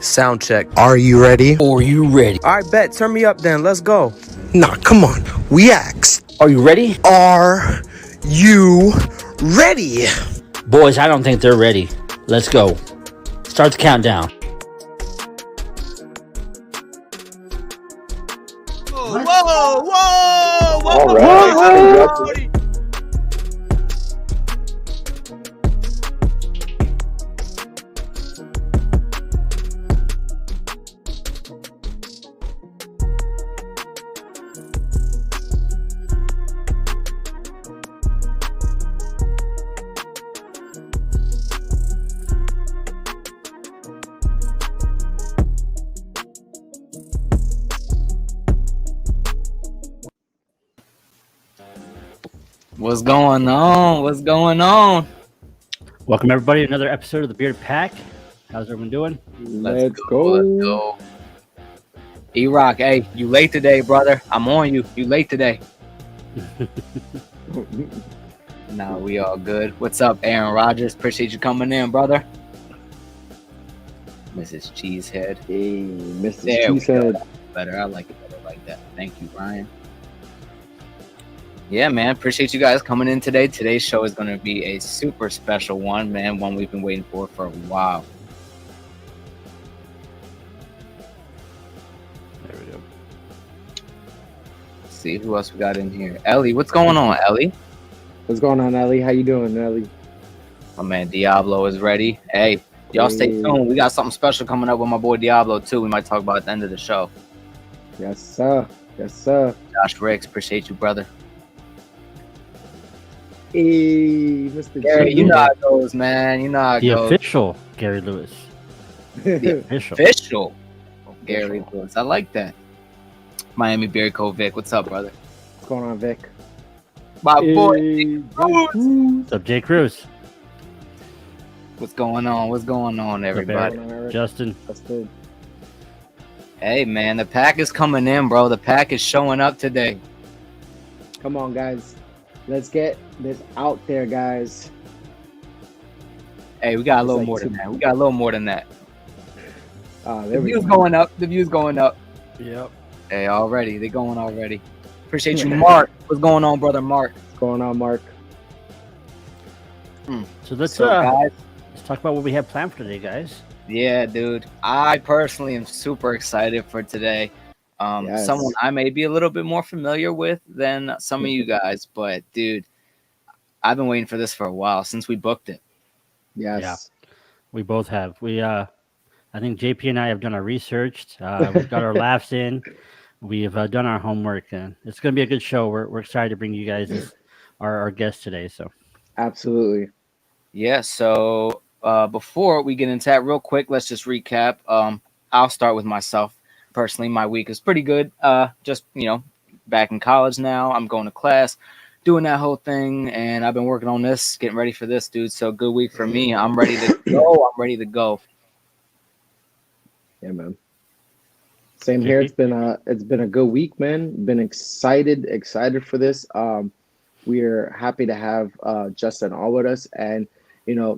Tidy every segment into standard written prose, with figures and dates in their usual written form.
Sound check. Are you ready? Are you ready? All right, bet. Turn me up then. Let's go. Nah, come on. We asked. Are you ready? Are you ready? Boys, I don't think they're ready. Let's go. Start the countdown. Whoa! All right. What's going on? What's going on? Welcome, everybody, to another episode of the Bearded Pack. How's everyone doing? Let's go. Let's go. E-Rock, hey, you late today, brother. I'm on you. You late today. Nah, we all good. What's up, Aaron Rodgers? Appreciate you coming in, brother. Mrs. Cheesehead. Hey, Mrs. There we Cheesehead. go. Better. I like it better like that. Thank you, Ryan. Yeah, man. Appreciate you guys coming in today. Today's show is going to be a super special one, man. One we've been waiting for a while. There we go. Let's see who else we got in here. Ellie, what's going on, Ellie? What's going on, Ellie? How you doing, Ellie? My man Diablo is ready. Hey, y'all stay tuned. We got something special coming up with my boy Diablo, too. We might talk about at the end of the show. Yes, sir. Yes, sir. Josh Ricks, appreciate you, brother. Hey, Mr. Gary, G. you know how it goes, man. You know how it The goes. official Gary Lewis. The official. Official Gary Lewis. I like that. Miami Beer Code Vic, what's up, brother? What's going on, Vic? My boy. Hey, What's up, Jay Cruz? What's going on? What's going on, everybody? Justin. That's good. Hey, man, the pack is coming in, bro. The pack is showing up today. Come on, guys. Let's get this out there, guys. Hey, we got a little like more than that. We got a little more than that. There The we view's go. going up. The view's going up. Yep. Hey, already. They're going already. Appreciate you, Mark. What's going on, brother Mark? What's going on, Mark? So let's Guys, talk about what we have planned for today, guys. yeah, dude. I personally am super excited for today. Yes. Someone I may be a little bit more familiar with than some of you guys, but dude, I've been waiting for this for a while since we booked it. Yes. Yeah. We both have. I think JP and I have done our research. We've got our laughs in. We've done our homework, and it's going to be a good show. We're excited to bring you guys as our guest today. So Absolutely. Yeah, so before we get into that real quick, let's just recap. I'll start with myself. Personally, my week is pretty good. Just, back in college now. I'm going to class, doing that whole thing, and I've been working on this, getting ready for this, dude. So good week for me. I'm ready to go. I'm ready to go. Yeah, man. Same here. It's been a good week, man. Been excited for this. We're happy to have Justin all with us, and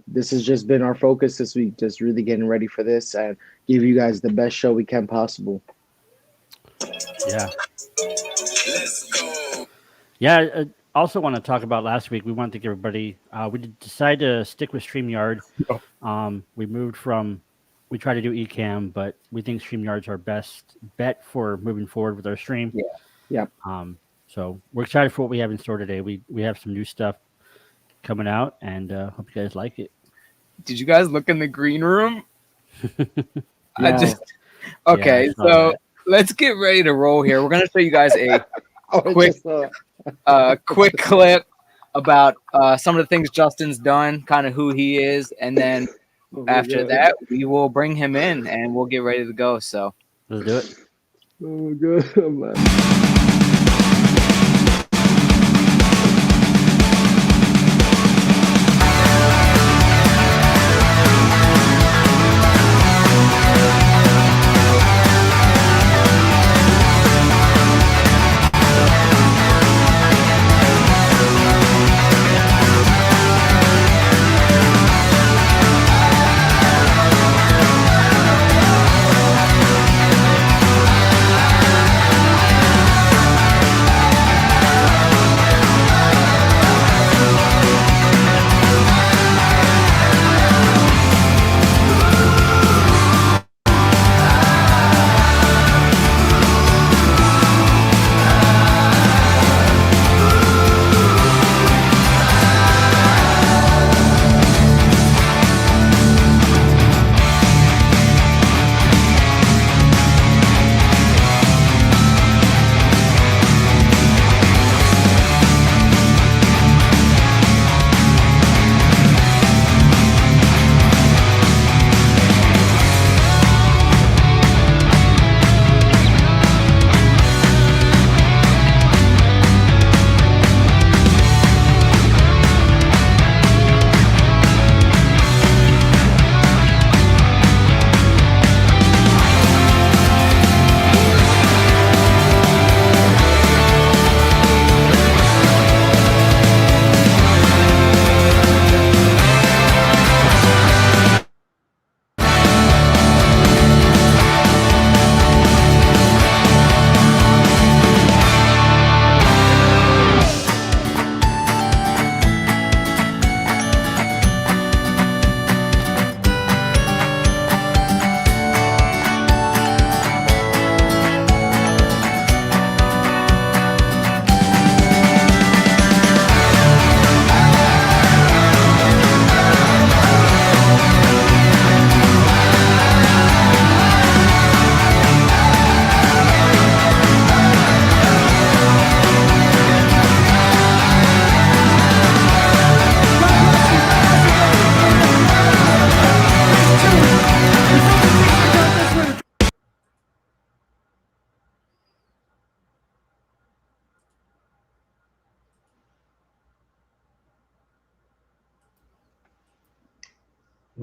this has just been our focus this week, just really getting ready for this and give you guys the best show we can possible. yeah. Yeah. I also want to talk about last week. We wanted to give everybody. We decided to stick with StreamYard. We try to do Ecamm, but we think StreamYard's our best bet for moving forward with our stream. Yeah. So we're excited for what we have in store today. We have some new stuff coming out, and hope you guys like it. Did you guys look in the green room? Yeah. Okay, Yeah, I saw so that. let's get ready to roll here. We're gonna show you guys a quick Just, quick clip about some of the things Justin's done, kind of who he is, and then after that, we will bring him in and we'll get ready to go. So Let's do it. Oh, good, man.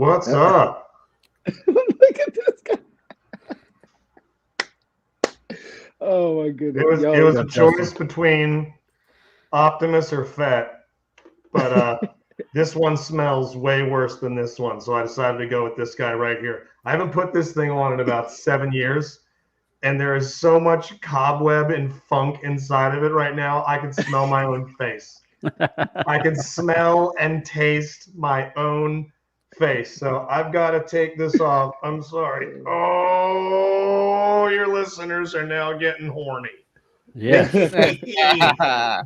What's up? Look at this guy. Oh my goodness. It was a choice between Optimus or Fett, but this one smells way worse than this one, so I decided to go with this guy right here. I haven't put this thing on in about 7 years, and there is so much cobweb and funk inside of it right now. I can smell my own face. I can smell and taste my own face. So I've got to take this off. I'm sorry. Oh, your listeners are now getting horny. Yeah.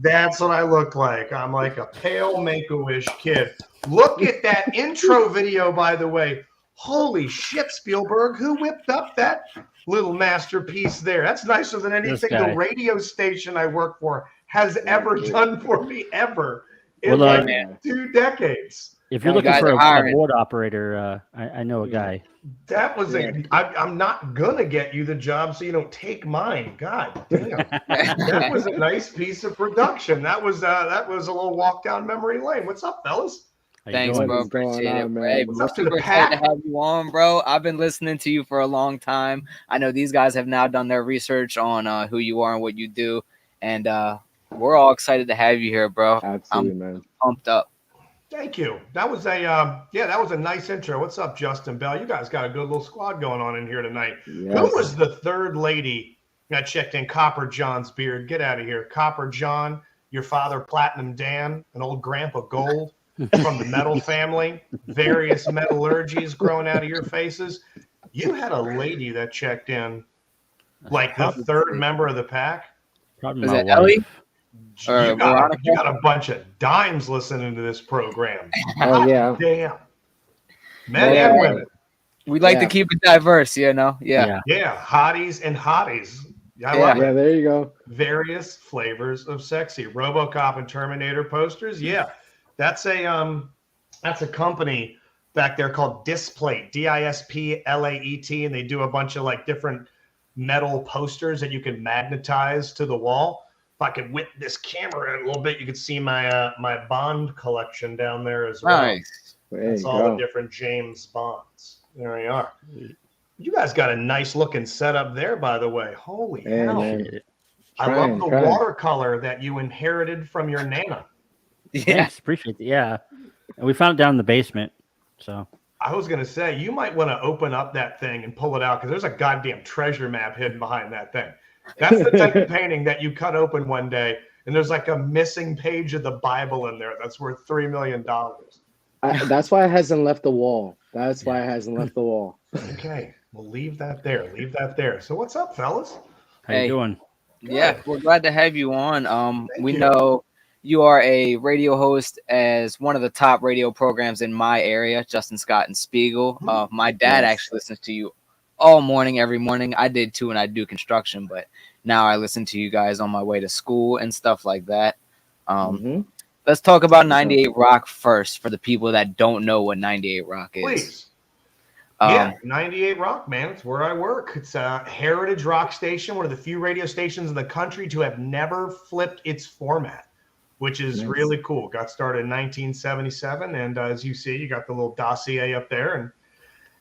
That's what I look like. I'm like a pale Make-A-Wish kid. Look at that intro video, by the way. Holy shit, Spielberg. Who whipped up that little masterpiece there? That's nicer than anything the radio station I work for has ever done for me ever in like 2 decades. If you're looking for a board operator, I know a guy. That was I'm not gonna get you the job, so you don't take mine. God damn, that was a nice piece of production. That was a little walk down memory lane. What's up, fellas? Thanks, bro. Appreciate it. Hey, we're super excited to have you on, bro. I've been listening to you for a long time. I know these guys have now done their research on who you are and what you do, and we're all excited to have you here, bro. Absolutely, man. Pumped up. Thank you. That was a nice intro. What's up, Justin Bell? You guys got a good little squad going on in here tonight. Yes. Who was the third lady that checked in? Copper John's beard. Get out of here. Copper John, your father, Platinum Dan, an old Grandpa Gold from the metal family, various metallurgies growing out of your faces. You had a lady that checked in, like the third member of the pack. Was it Ellie? You got a bunch of dimes listening to this program. Oh, yeah. Damn. Men and women. We like to keep it diverse, you know? Yeah, hotties and hotties. Yeah, there you go. Various flavors of sexy. RoboCop and Terminator posters. Yeah. That's a company back there called Displate, Displaet, and they do a bunch of like different metal posters that you can magnetize to the wall. If I could whip this camera in a little bit, you could see my my Bond collection down there as well. Nice. That's all the different James Bonds. There we are. You guys got a nice looking setup there, by the way. Holy hell. Man. I love the watercolor that you inherited from your Nana. Yes, appreciate it. Yeah. And we found it down in the basement. So I was going to say, you might want to open up that thing and pull it out because there's a goddamn treasure map hidden behind that thing. That's the type of painting that you cut open one day and there's like a missing page of the Bible in there that's worth $3 million. That's why it hasn't left the wall. That's why it hasn't left the wall. Okay, we'll leave that there. Leave that there. So what's up, fellas? How you doing? Yeah, we're glad to have you on. We know you are a radio host as one of the top radio programs in my area, Justin Scott and Spiegel. My dad actually listens to you all morning, every morning. I did too, and I do construction, but now I listen to you guys on my way to school and stuff like that. Let's talk about 98 Rock first for the people that don't know what 98 Rock is. Please. 98 Rock, man. It's where I work. It's a heritage rock station, one of the few radio stations in the country to have never flipped its format, which is really cool. Got started in 1977, and as you see, you got the little dossier up there, and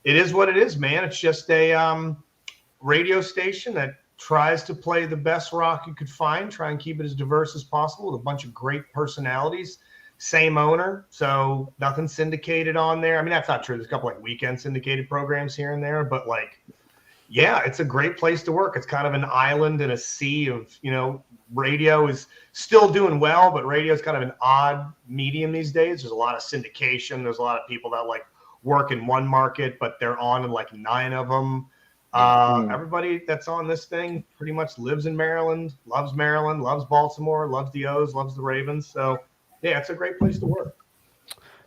it is what it is, man. It's just a radio station that tries to play the best rock you could find, try and keep it as diverse as possible with a bunch of great personalities. Same owner, so nothing syndicated on there. I mean, that's not true. There's a couple like weekend syndicated programs here and there, but like, yeah, it's a great place to work. It's kind of an island in a sea of, radio is still doing well, but radio is kind of an odd medium these days. There's a lot of syndication. There's a lot of people that like work in one market, but they're on in like 9 of them. Everybody that's on this thing pretty much lives in Maryland, loves Baltimore, loves the O's, loves the Ravens. So yeah, it's a great place to work.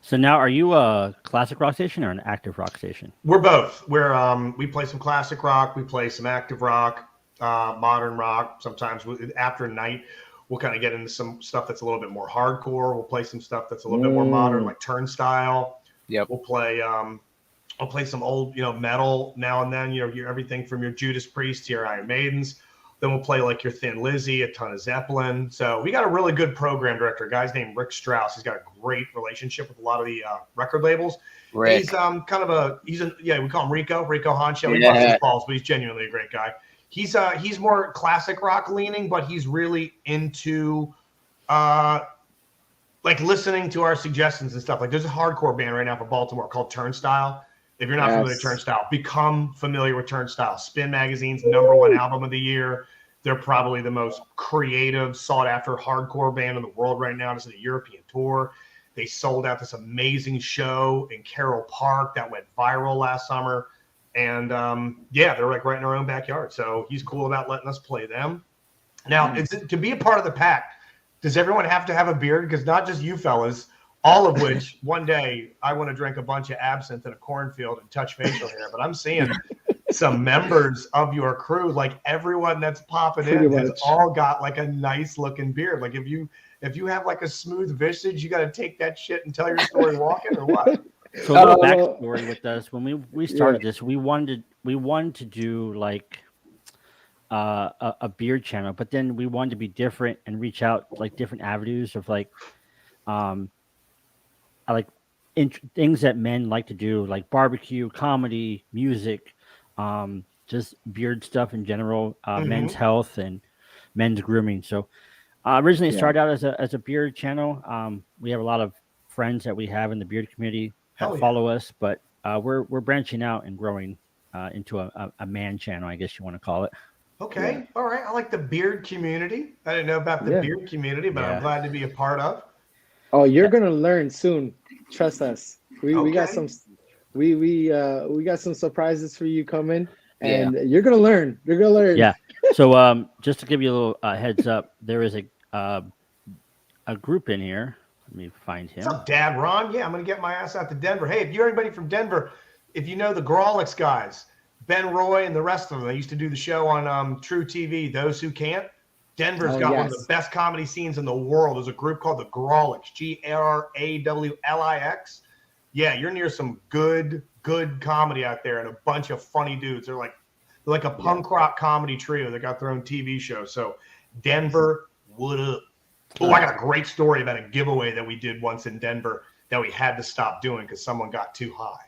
So now, are you a classic rock station or an active rock station? We're both. We play some classic rock, we play some active rock, modern rock. Sometimes after night, we'll kind of get into some stuff that's a little bit more hardcore. We'll play some stuff that's a little bit more modern, like Turnstile. Yep. We'll play. I'll play some old, metal now and then. Everything from your Judas Priest to your Iron Maidens, Then we'll play like your Thin Lizzy, a ton of Zeppelin. So we got a really good program director, a guy's named Rick Strauss. He's got a great relationship with a lot of the record labels. Rick. He's we call him Rico Honcho. He busts his balls, but he's genuinely a great guy. He's more classic rock leaning, but he's really into like listening to our suggestions and stuff. Like there's a hardcore band right now for Baltimore called Turnstile. If you're not familiar with Turnstile, become familiar with Turnstile. Spin Magazine's #1 album of the year. They're probably the most creative, sought-after hardcore band in the world right now. This is a European tour. They sold out this amazing show in Carroll Park that went viral last summer. And, they're like right in our own backyard. So he's cool about letting us play them. Now, to be a part of the pack, does everyone have to have a beard? Because not just you fellas, all of which one day I want to drink a bunch of absinthe in a cornfield and touch facial hair. But I'm seeing some members of your crew, like everyone that's popping in has all got like a nice looking beard. Like if you have like a smooth visage, you got to take that shit and tell your story walking or what? So a little backstory with us. When we started this, we wanted to do like a beard channel, but then we wanted to be different and reach out like different avenues of like things that men like to do, like barbecue, comedy, music, just beard stuff in general, men's health and men's grooming. So originally it started out as a beard channel. We have a lot of friends that we have in the beard community that follow us, but we're branching out and growing into a man channel, I guess you want to call it. Okay. All right. I like the beard community. I didn't know about the beard community, but I'm glad to be a part of. Oh, you're gonna learn soon. Trust us. We got some we got some surprises for you coming, and you're gonna learn. You're gonna learn. Yeah. So just to give you a little heads up, there is a group in here. Let me find him. What's up, Dad Ron? Yeah, I'm gonna get my ass out to Denver. Hey, if you're anybody from Denver, if you know the Grawlix guys, Ben Roy and the rest of them, they used to do the show on True TV, Those Who Can't. Denver's got one of the best comedy scenes in the world. There's a group called the Grawlix, Grawlix. Yeah, you're near some good comedy out there and a bunch of funny dudes. They're like a punk rock comedy trio that got their own TV show. So Denver, what up? Oh, I got a great story about a giveaway that we did once in Denver that we had to stop doing because someone got too high.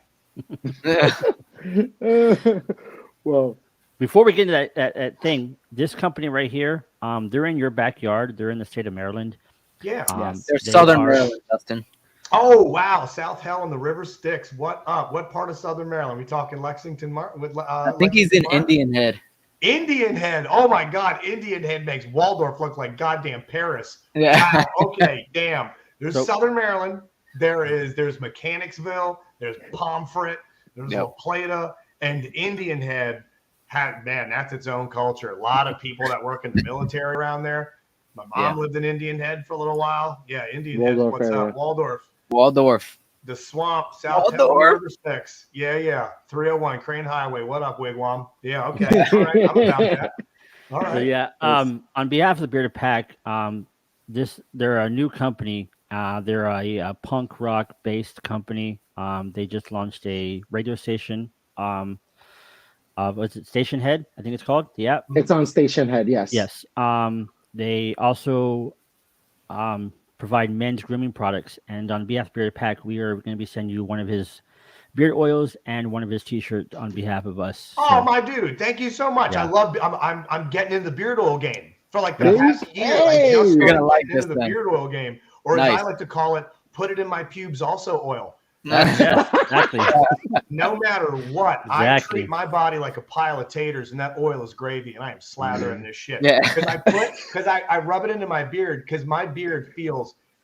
Well, before we get into that thing, this company right here, they're in your backyard. They're in the state of Maryland. Yeah. They're Southern Maryland, Justin. Oh, wow. South Hell and the River Styx. What up? What part of Southern Maryland? We talking Lexington? I think he's in Indian Head. Indian Head. Oh, my God. Indian Head makes Waldorf look like goddamn Paris. Yeah. Wow. Okay, damn. There's Southern Maryland. There's Mechanicsville. There's Pomfret. There's La Plata. And Indian Head, that's its own culture. A lot of people that work in the military around there. My mom lived in Indian Head for a little while. Yeah, Indian Head. What's up? Waldorf. The swamp, South River Styx. Yeah. 301 Crane Highway. What up, Wigwam? Yeah, okay. All right, I'm about that. All right. So on behalf of the Bearded Pack, they're a new company. They're a punk rock based company. They just launched a radio station. What's it? Station Head, I think it's called. Yeah. It's on Station Head. Yes. Yes. They also provide men's grooming products, and on behalf of Bearded Pack, we are going to be sending you one of his beard oils and one of his T-shirts on behalf of us. Oh, my dude! Thank you so much. Yeah. I'm getting in the beard oil game for like the past year. You're gonna like this into the beard oil game, or as I like to call it, put it in my pubes also oil. Exactly. No matter what, I treat my body like a pile of taters, and that oil is gravy, and I am slathering this shit. Yeah. Because I rub it into my beard because my beard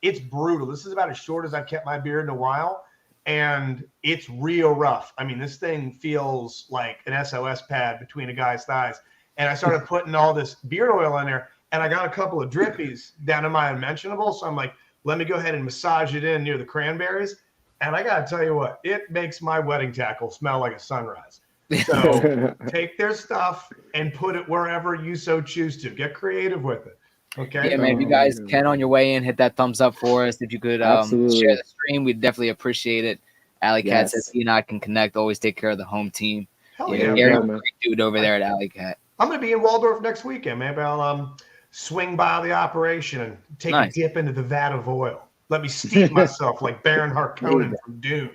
it's brutal. This is about as short as I've kept my beard in a while, and it's real rough. I mean, this thing feels like an SOS pad between a guy's thighs. And I started putting all this beard oil in there, and I got a couple of drippies down in my unmentionable. So I'm like, let me go ahead and massage it in near the cranberries. And I got to tell you what, it makes my wedding tackle smell like a sunrise. So take their stuff and put it wherever you so choose to. Get creative with it. Okay. Yeah, man. If you guys can on your way in, hit that thumbs up for us. If you could share the stream, we'd definitely appreciate it. Alley Cat says he and I can connect. Always take care of the home team. Hell yeah, Gary's a great dude over there at Alley Cat. I'm going to be in Waldorf next weekend. Maybe I'll swing by the operation and take a dip into the vat of oil. Let me steep myself like Baron Harkonnen from Dune.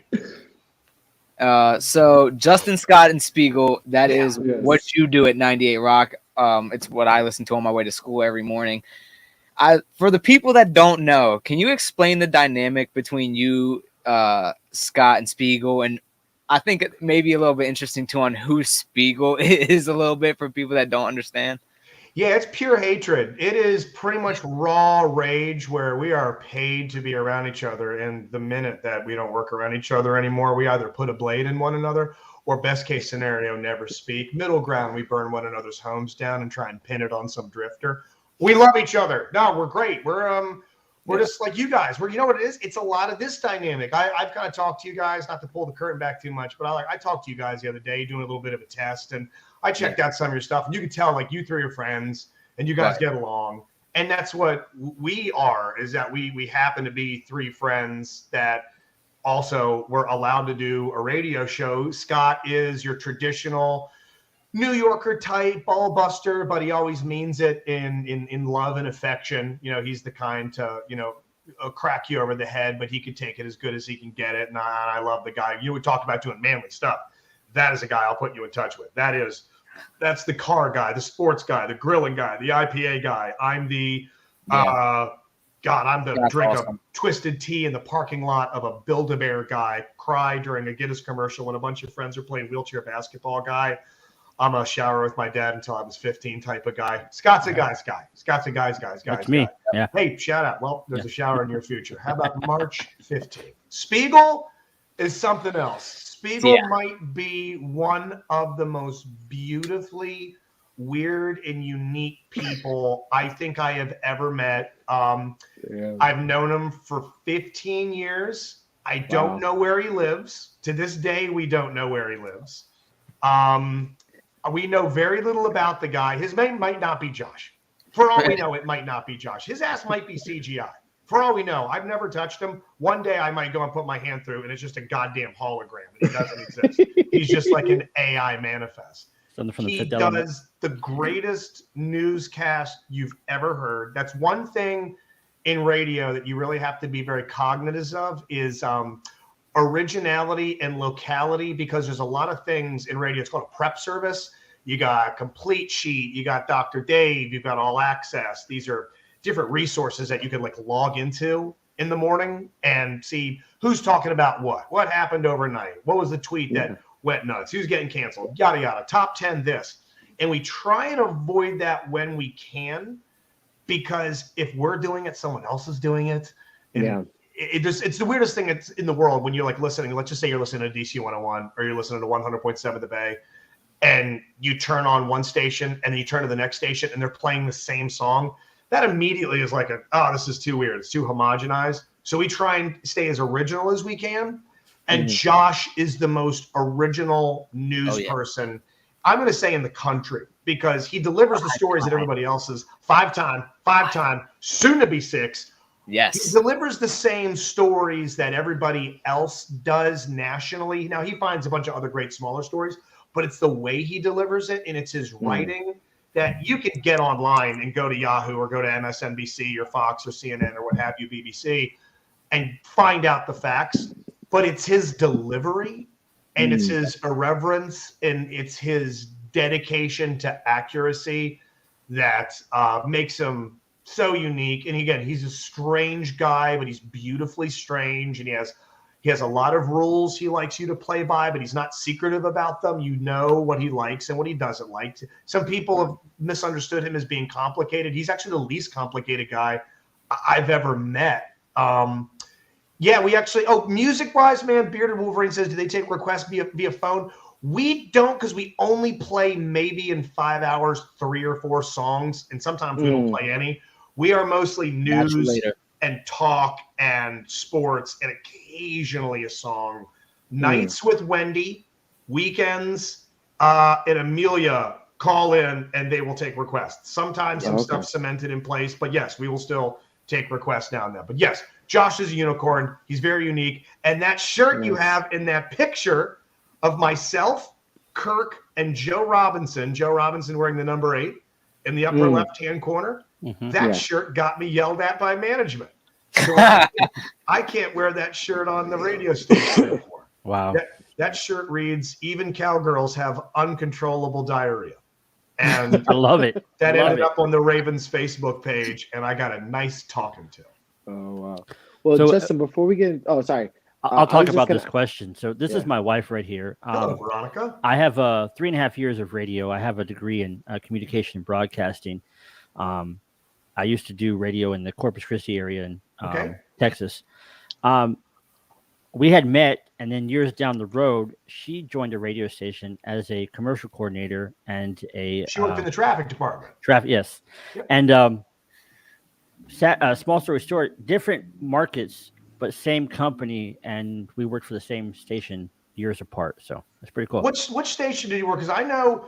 So Justin Scott and Spiegel, that is what you do at 98 Rock. It's what I listen to on my way to school every morning. For the people that don't know, can you explain the dynamic between you, Scott, and Spiegel? And I think it may be a little bit interesting too on who Spiegel is a little bit for people that don't understand. Yeah, it's pure hatred. It is pretty much raw rage where we are paid to be around each other. And the minute that we don't work around each other anymore, we either put a blade in one another or best case scenario, never speak. Middle ground, we burn one another's homes down and try and pin it on some drifter. We love each other. No, we're great. We're just like you guys. You know what it is? It's a lot of this dynamic. I've kind of talked to you guys, not to pull the curtain back too much, but I talked to you guys the other day doing a little bit of a test, and I checked out some of your stuff, and you can tell like you three are friends and you guys get along. And that's what we are, is that we happen to be three friends that also were allowed to do a radio show. Scott is your traditional New Yorker type ball buster, but he always means it in love and affection. You know, he's the kind to, crack you over the head, but he can take it as good as he can get it. And I love the guy. You would talk about doing manly stuff. That is a guy I'll put you in touch with. That's the car guy, the sports guy, the grilling guy, the IPA guy. I'm the drink awesome. A twisted tea in the parking lot of a Build-A-Bear guy, cry during a Guinness commercial when a bunch of friends are playing wheelchair basketball guy. I'm a shower with my dad until I was 15 type of guy. Scott's a guy's guy. Scott's a guy's guy. That's me. Yeah. Hey, shout out. Well, there's a shower in your future. How about March 15th? Spiegel is something else. Spiegel might be one of the most beautifully weird and unique people I think I have ever met. I've known him for 15 years. I don't know where he lives. To this day, we don't know where he lives. We know very little about the guy. His name might not be Josh. For all we know, it might not be Josh. His ass might be CGI. For all we know, I've never touched him. One day I might go and put my hand through, and it's just a goddamn hologram. It doesn't exist. He's just like an AI manifest. He does the greatest newscast you've ever heard. That's one thing in radio that you really have to be very cognizant of is originality and locality, because there's a lot of things in radio. It's called a prep service. You got Complete Sheet, you got Dr. Dave, you've got All Access. These are different resources that you can like log into in the morning and see who's talking about what happened overnight, what was the tweet that went nuts, who's getting canceled, yada yada, top 10 this. And we try and avoid that when we can, because if we're doing it, someone else is doing it. And it's the weirdest thing in the world when you're like listening. Let's just say you're listening to DC 101 or you're listening to 100.7 The Bay, and you turn on one station and then you turn to the next station and they're playing the same song. That immediately is like this is too weird. It's too homogenized. So we try and stay as original as we can. And Josh is the most original news person, I'm going to say, in the country, because he delivers the stories that everybody else is five-time, soon to be 6. Yes. He delivers the same stories that everybody else does nationally. Now, he finds a bunch of other great smaller stories, but it's the way he delivers it, and it's his writing that you can get online and go to Yahoo or go to MSNBC or Fox or CNN or what have you, BBC, and find out the facts. But it's his delivery, and it's his irreverence, and it's his dedication to accuracy that makes him so unique. And again, he's a strange guy, but he's beautifully strange, and he has a lot of rules he likes you to play by, but he's not secretive about them. You know what he likes and what he doesn't like. Some people have misunderstood him as being complicated. He's actually the least complicated guy I've ever met. We actually, music-wise, man, Bearded Wolverine says, do they take requests via phone? We don't, because we only play maybe in 5 hours 3 or 4 songs, and sometimes we don't play any. We are mostly news and talk and sports and occasionally a song. Nights with Wendy, weekends, and Amelia call in and they will take requests. Sometimes some stuff cemented in place, but yes, we will still take requests now and then. But yes, Josh is a unicorn. He's very unique. And that shirt you have in that picture of myself, Kirk, and Joe Robinson wearing the number 8 in the upper left-hand corner, that shirt got me yelled at by management. So I can't wear that shirt on the radio station anymore. Wow. That shirt reads, "Even cowgirls have uncontrollable diarrhea." And I love it. That ended up on the Ravens Facebook page, and I got a nice talking to. Oh, wow. Well, So, Justin, before we get sorry. I'll talk about this question. So this is my wife right here. Hello, Veronica. I have 3.5 years of radio. I have a degree in communication and broadcasting. I used to do radio in the Corpus Christi area in Texas. We had met, and then years down the road, she joined a radio station as a commercial coordinator and a. She worked in the traffic department. Yes. Yep. And small story short, different markets, but same company, and we worked for the same station years apart. So that's pretty cool. Which station did you work? Because I know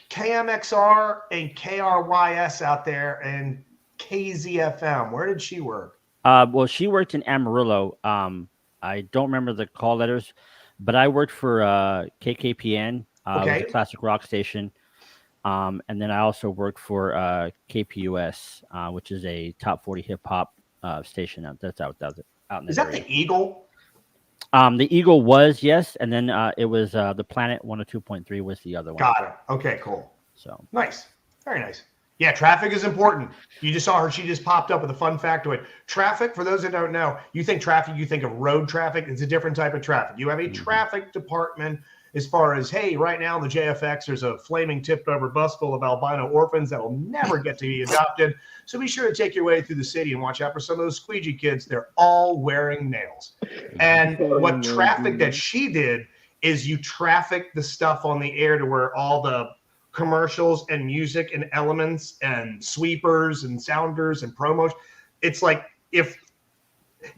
KMXR and KRYS out there, and KZFM. Where did she work? Well, she worked in Amarillo. I don't remember the call letters, but I worked for KKPN, the classic rock station. And then I also worked for KPUS, which is a top 40 hip hop station that's out in the Is that area. The Eagle? The Eagle was, yes. And then it was the Planet 102.3 was the other one. Got it. Okay, cool. So nice. Very nice. Yeah, traffic is important. You just saw her. She just popped up with a fun factoid. Traffic, for those that don't know, you think traffic, you think of road traffic. It's a different type of traffic. You have a traffic department as far as, hey, right now in the JFX, there's a flaming tipped over bus full of albino orphans that will never get to be adopted. So be sure to take your way through the city and watch out for some of those squeegee kids. They're all wearing nails. And what traffic that she did is you traffic the stuff on the air to where all the commercials and music and elements and sweepers and sounders and promos. It's like if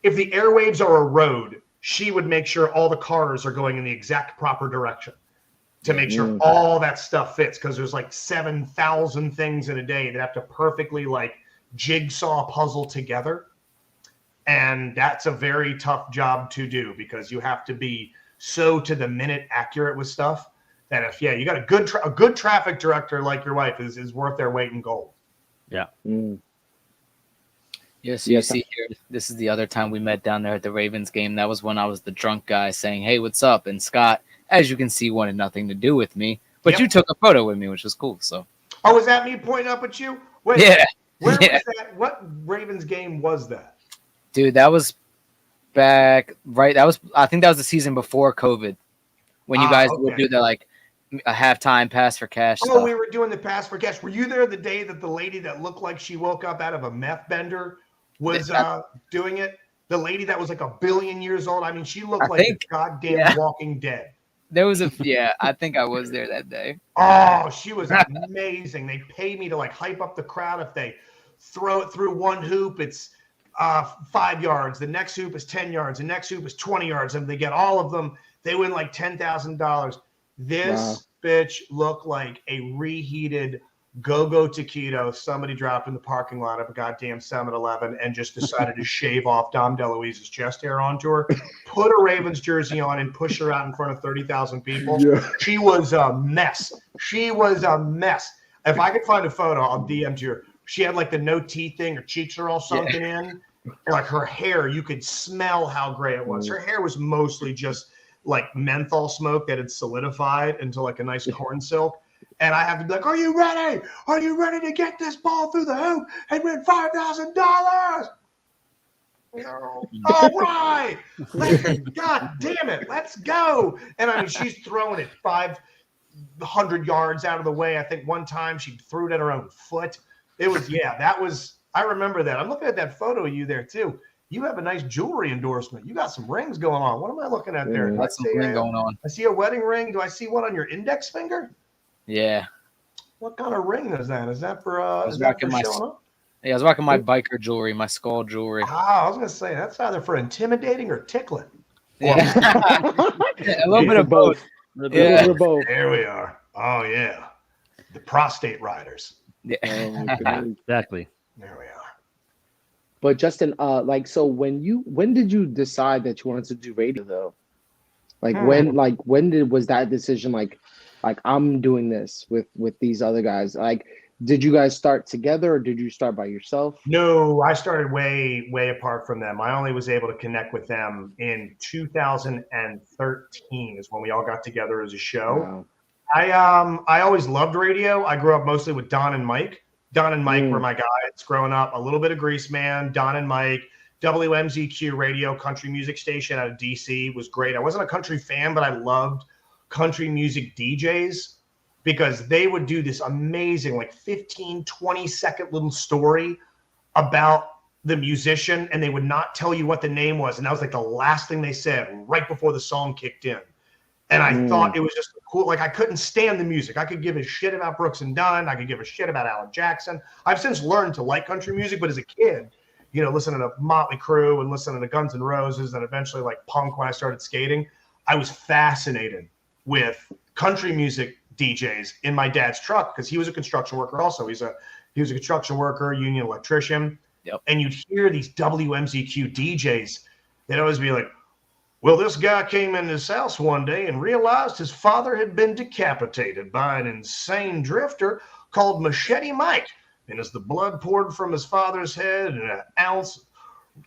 the airwaves are a road, she would make sure all the cars are going in the exact proper direction to make sure all that stuff fits, because there's like 7,000 things in a day that have to perfectly like jigsaw puzzle together. And that's a very tough job to do, because you have to be so to the minute accurate with stuff. That if you got a good traffic director like your wife is worth their weight in gold. Yeah. Yes, you see here, this is the other time we met down there at the Ravens game. That was when I was the drunk guy saying, "Hey, what's up?" And Scott, as you can see, wanted nothing to do with me, but you took a photo with me, which was cool. So. Oh, was that me pointing up at you? Wait, where was that? What Ravens game was that? Dude, that was back right. I think that was the season before COVID, when you guys would do the like a halftime pass for cash. Oh, we were doing the pass for cash. Were you there the day that the lady that looked like she woke up out of a meth bender was doing it? The lady that was like 1 billion years old. I mean, she looked like a goddamn Walking Dead. There was I think I was there that day. Oh, she was amazing. They pay me to like hype up the crowd. If they throw it through one hoop, it's 5 yards. The next hoop is 10 yards. The next hoop is 20 yards. And they get all of them. They win like $10,000. This bitch looked like a reheated go-go taquito somebody dropped in the parking lot of a goddamn 7-Eleven and just decided to shave off Dom DeLuise's chest hair onto her, put a Ravens jersey on, and push her out in front of 30,000 people. Yeah. She was a mess. If I could find a photo, I'll DM to her. She had like the no teeth thing. Her cheeks are all sunken in. Like her hair, you could smell how gray it was. Her hair was mostly just like menthol smoke that had solidified into like a nice corn silk. And I have to be like, "Are you ready? Are you ready to get this ball through the hoop and win $5,000? No. All right. God damn it. Let's go." And I mean, she's throwing it 500 yards out of the way. I think one time she threw it at her own foot. It was, I remember that. I'm looking at that photo of you there too. You have a nice jewelry endorsement. You got some rings going on. What am I looking at there? That's some ring going on. I see a wedding ring. Do I see one on your index finger? Yeah. What kind of ring is that? Is that for I was rocking my biker jewelry, my skull jewelry. I was gonna say that's either for intimidating or tickling. Yeah. A little bit of both. There we are. Oh yeah. The prostate riders. Yeah. Exactly. There we are. But Justin, so when did you decide that you wanted to do radio though? Like when was that decision like like I'm doing this with these other guys? Like, did you guys start together or did you start by yourself? No, I started way apart from them. I only was able to connect with them in 2013 is when we all got together as a show. Wow. I always loved radio. I grew up mostly with Don and Mike. Don and Mike were my guys growing up. A little bit of Grease Man, Don and Mike. WMZQ radio country music station out of DC was great. I wasn't a country fan, but I loved country music DJs because they would do this amazing, like 15, 20-second little story about the musician, and they would not tell you what the name was. And that was like the last thing they said right before the song kicked in. And I thought it was just cool. Like, I couldn't stand the music. I could give a shit about Brooks and Dunn. I could give a shit about Alan Jackson. I've since learned to like country music, but as a kid, you know, listening to Motley Crue and listening to Guns N' Roses and eventually like punk when I started skating, I was fascinated with country music DJs in my dad's truck because he was a construction worker also. He was a construction worker, union electrician. Yep. And you'd hear these WMZQ DJs. They'd always be like, well, this guy came in his house one day and realized his father had been decapitated by an insane drifter called Machete Mike. And as the blood poured from his father's head and an ounce of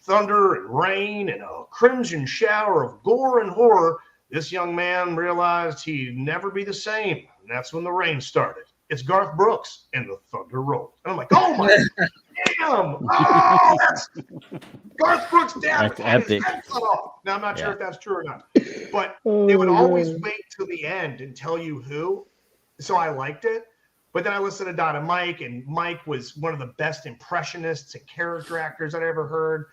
thunder and rain and a crimson shower of gore and horror, this young man realized he'd never be the same. And that's when the rain started. It's Garth Brooks and the thunder rolled. And I'm like, oh my damn! Oh, that's Garth Brooks down. That's epic. Now I'm not sure if that's true or not, but they would always wait till the end and tell you who. So I liked it. But then I listened to Don and Mike was one of the best impressionists and character actors I'd ever heard.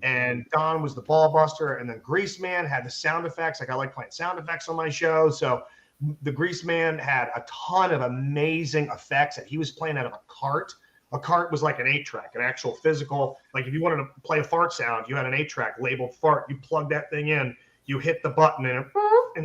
And Don was the ball buster. And then Grease Man had the sound effects. Like, I like playing sound effects on my show. So the Grease Man had a ton of amazing effects that he was playing out of a cart. A cart was like an 8-track, an actual physical. Like, if you wanted to play a fart sound, you had an 8-track labeled fart. You plug that thing in, you hit the button, and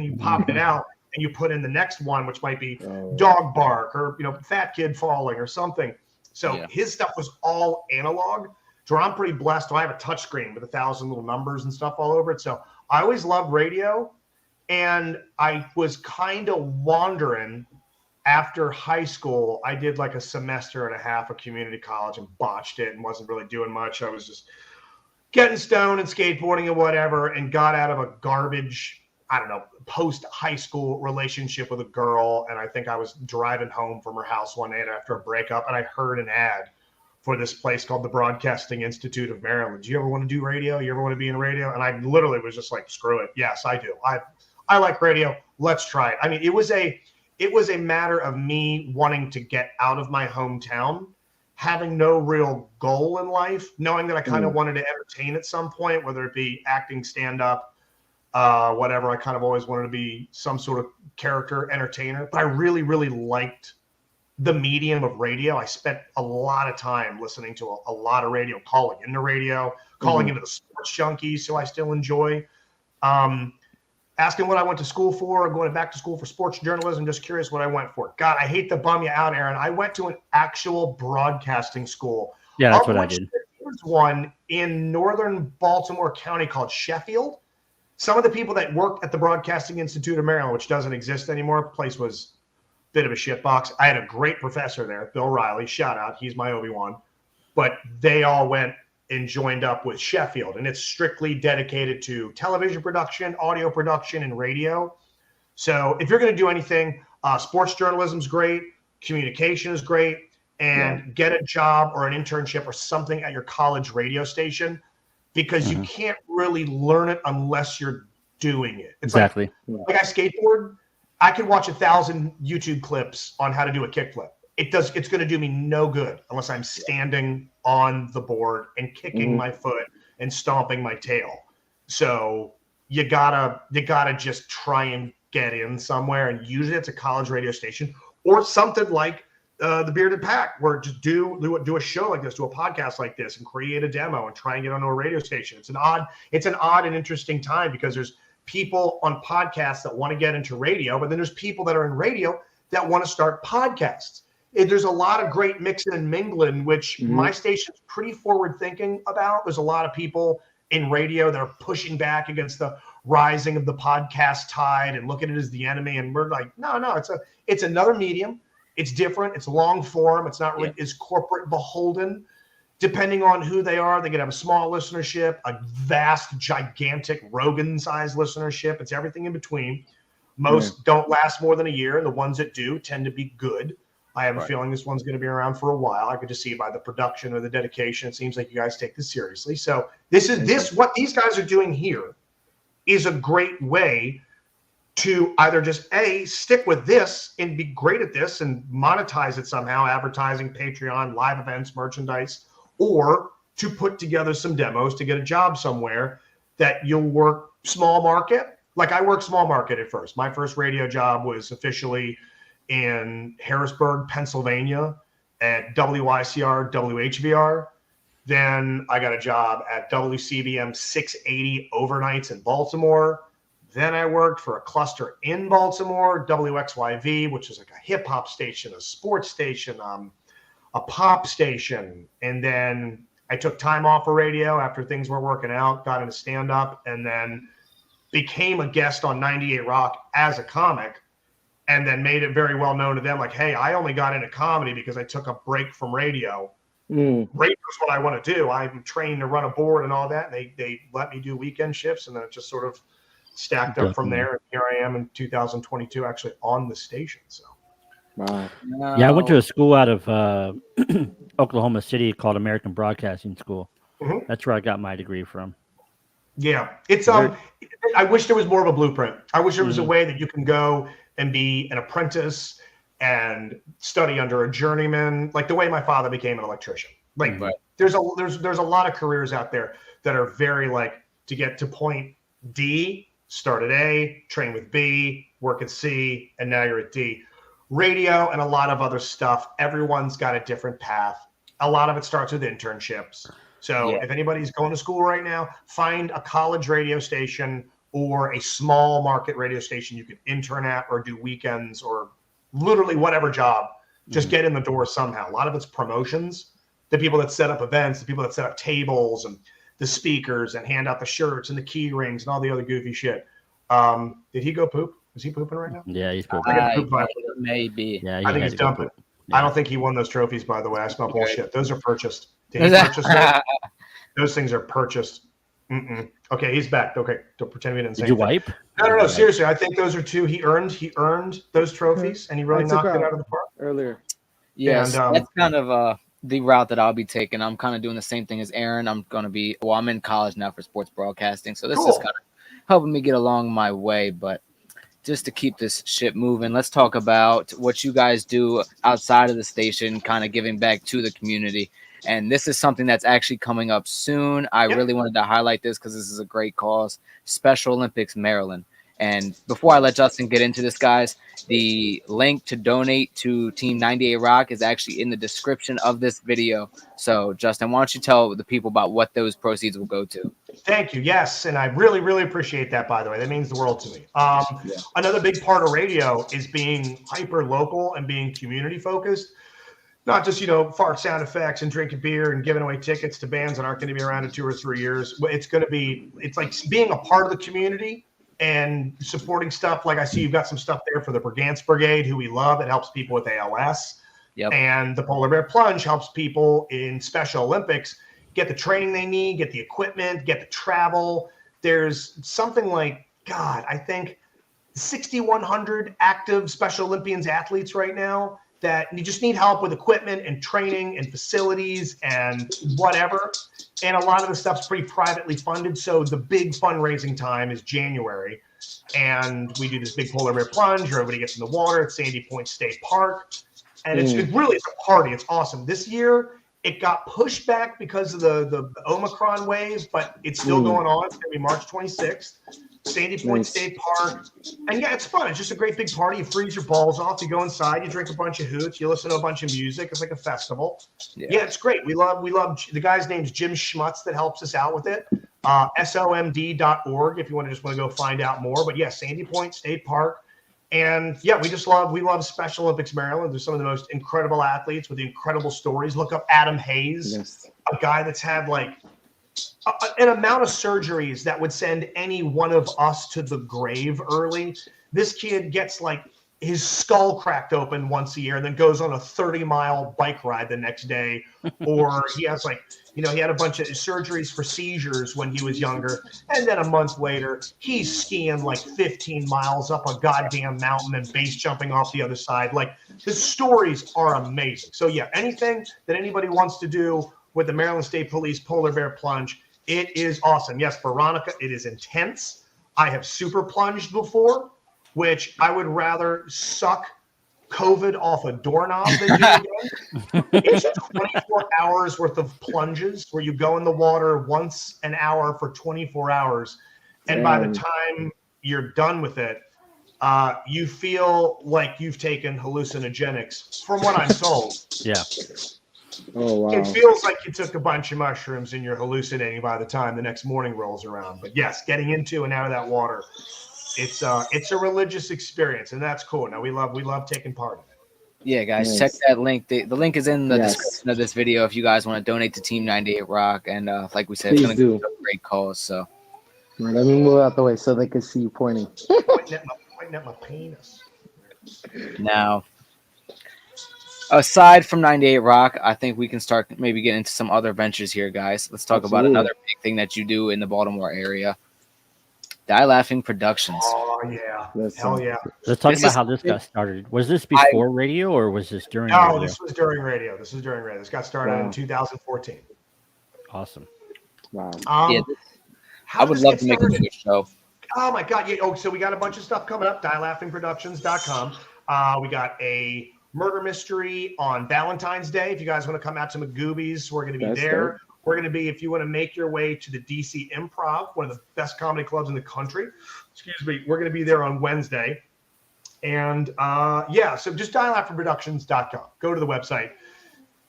you pop it out. And you put in the next one, which might be dog bark or, you know, fat kid falling or something. So his stuff was all analog. So I'm pretty blessed. I have a touch screen with 1,000 little numbers and stuff all over it. So I always loved radio. And I was kind of wandering after high school. I did like a semester and a half of community college and botched it and wasn't really doing much. I was just getting stoned and skateboarding and whatever, and got out of a garbage, I don't know, post-high school relationship with a girl. And I think I was driving home from her house one night after a breakup, and I heard an ad for this place called the Broadcasting Institute of Maryland. Do you ever want to do radio? You ever want to be in radio? And I literally was just like, screw it. Yes, I do. I like radio. Let's try it. I mean, it was a matter of me wanting to get out of my hometown, having no real goal in life, knowing that I kind of wanted to entertain at some point, whether it be acting, stand-up, whatever. I kind of always wanted to be some sort of character entertainer, but I really, really liked the medium of radio. I spent a lot of time listening to a lot of radio, calling into radio, calling into the sports junkies, who I still enjoy, asking what I went to school for, going back to school for sports journalism, just curious what I went for. God, I hate to bum you out, Aaron. I went to an actual broadcasting school. Yeah, that's what I did. There was one in northern Baltimore County called Sheffield. Some of the people that worked at the Broadcasting Institute of Maryland, which doesn't exist anymore, the place was a bit of a shitbox. I had a great professor there, Bill Riley, shout out, he's my Obi-Wan. But they all went and joined up with Sheffield, and it's strictly dedicated to television production, audio production, and radio. So if you're going to do anything, sports journalism is great, communication is great, and get a job or an internship or something at your college radio station, because you can't really learn it unless you're doing it. It's like I skateboard. I could watch 1,000 YouTube clips on how to do a kickflip. It's going to do me no good unless I'm standing on the board and kicking my foot and stomping my tail. So you gotta just try and get in somewhere, and usually it's a college radio station or something like the Bearded Pack, where just do a show like this, do a podcast like this, and create a demo and try and get onto a radio station. It's an odd and interesting time, because there's people on podcasts that want to get into radio, but then there's people that are in radio that want to start podcasts. There's a lot of great mixing and mingling, which my station's pretty forward thinking about. There's a lot of people in radio that are pushing back against the rising of the podcast tide and look at it as the enemy. And we're like, no, it's another medium. It's different. It's long form. It's not really as corporate beholden. Depending on who they are, they could have a small listenership, a vast, gigantic Rogan-sized listenership. It's everything in between. Most don't last more than a year, and the ones that do tend to be good. I have a feeling this one's going to be around for a while. I could just see by the production or the dedication. It seems like you guys take this seriously. So what these guys are doing here is a great way to either just stick with this and be great at this and monetize it somehow, advertising, Patreon, live events, merchandise, or to put together some demos to get a job somewhere that you'll work small market. Like I worked small market at first. My first radio job was officially in Harrisburg, Pennsylvania at WICR, WHVR. Then I got a job at WCBM 680 overnights in Baltimore. Then I worked for a cluster in Baltimore, WXYV, which is like a hip hop station, a sports station, a pop station. And then I took time off of radio after things were working out, got into stand up, and then became a guest on 98 Rock as a comic, and then made it very well known to them, like, hey, I only got into comedy because I took a break from radio. Radio is what I want to do. I'm trained to run a board and all that. They let me do weekend shifts, and then it just sort of stacked up from there. And here I am in 2022, actually on the station. So, wow. Yeah, I went to a school out of Oklahoma City called American Broadcasting School. Mhm. That's where I got my degree from. Yeah, it's I wish there was more of a blueprint. I wish there was a way that you can go and be an apprentice and study under a journeyman, like the way my father became an electrician. Like there's a lot of careers out there that are very like to get to point D, start at A, train with B, work at C, and now you're at D. Radio and a lot of other stuff, everyone's got a different path. A lot of it starts with internships. So if anybody's going to school right now, find a college radio station or a small market radio station you can intern at or do weekends or literally whatever job. Just get in the door somehow. A lot of it's promotions. The people that set up events, the people that set up tables and the speakers and hand out the shirts and the key rings and all the other goofy shit. Did he go poop? Is he pooping right now? Yeah, he's pooping. I got poop vibe. Maybe. Yeah, I think he's dumping. Yeah. I don't think he won those trophies, by the way. I smell bullshit. Those are purchased. Did he purchase those? Those things are purchased. Okay, he's back. Okay, don't pretend we didn't say Did you anything. wipe? No. Seriously, I think those are two. He earned those trophies, and he really knocked it out of the park earlier. Yes, And, that's kind of the route that I'll be taking. I'm kind of doing the same thing as Aaron. I'm in college now for sports broadcasting, so this is kind of helping me get along my way. But just to keep this shit moving, let's talk about what you guys do outside of the station, kind of giving back to the community. And this is something that's actually coming up soon. I really wanted to highlight this because this is a great cause. Special Olympics Maryland. And before I let Justin get into this, guys, the link to donate to Team 98 Rock is actually in the description of this video. So, Justin, why don't you tell the people about what those proceeds will go to? Thank you. Yes, and I really, really appreciate that, by the way. That means the world to me. Another big part of radio is being hyper-local and being community-focused. Not just, fart sound effects and drinking beer and giving away tickets to bands that aren't going to be around in 2 or 3 years. It's like being a part of the community and supporting stuff. Like I see you've got some stuff there for the Brigance Brigade, who we love. It helps people with ALS. Yep. And the Polar Bear Plunge helps people in Special Olympics get the training they need, get the equipment, get the travel. There's something like, God, I think 6,100 active Special Olympians athletes right now that you just need help with equipment and training and facilities and whatever. And a lot of the stuff's pretty privately funded. So the big fundraising time is January. And we do this big Polar Bear Plunge where everybody gets in the water at Sandy Point State Park. And it's a party. It's awesome. This year, it got pushed back because of the Omicron wave, but it's still going on. It's going to be March 26th. Sandy Point State Park. And yeah, it's fun. It's just a great big party. You freeze your balls off. You go inside. You drink a bunch of hooch. You listen to a bunch of music. It's like a festival. Yeah, it's great. We love the guy's name's Jim Schmutz that helps us out with it. SOMD.org if you want to go find out more. But yeah, Sandy Point State Park. And yeah, we love Special Olympics Maryland. There's some of the most incredible athletes with incredible stories. Look up Adam Hayes, a guy that's had like an amount of surgeries that would send any one of us to the grave early. This kid gets like his skull cracked open once a year and then goes on a 30-mile bike ride the next day. Or he has like, he had a bunch of surgeries for seizures when he was younger. And then a month later, he's skiing like 15 miles up a goddamn mountain and base jumping off the other side. Like, the stories are amazing. So yeah, anything that anybody wants to do with the Maryland State Police Polar Bear Plunge, it is awesome. Yes, Veronica, it is intense. I have super plunged before, which I would rather suck COVID off a doorknob than do again. It's 24 hours worth of plunges where you go in the water once an hour for 24 hours. And by the time you're done with it, you feel like you've taken hallucinogenics, from what I'm told. Yeah. Oh, wow. It feels like you took a bunch of mushrooms and you're hallucinating by the time the next morning rolls around. But yes, getting into and out of that water, it's a religious experience, and that's cool. Now we love taking part in it. Yeah, guys, check that link. The link is in the description of this video if you guys want to donate to Team 98 Rock. And like we said, it's going to be a great cause. So right, let me move out the way so they can see you pointing. Pointing at my penis. Now, aside from 98 Rock, I think we can start maybe getting into some other ventures here, guys. Let's talk about another big thing that you do in the Baltimore area. Die Laughing Productions. Oh, yeah. Hell yeah. Let's talk about how this got started. Was this before radio or was this during radio? No, this was during radio. This got started in 2014. Awesome. Wow. I would love to make a new show. Oh, my God. Yeah. Oh, so we got a bunch of stuff coming up. DieLaughingProductions.com. We got a murder mystery on Valentine's Day. If you guys want to come out to Magoobies, we're going to be there. Dope. We're going to be, if you want to make your way to the DC Improv, one of the best comedy clubs in the country. Excuse me. We're going to be there on Wednesday. And so just DieLaughingProductions.com. Go to the website.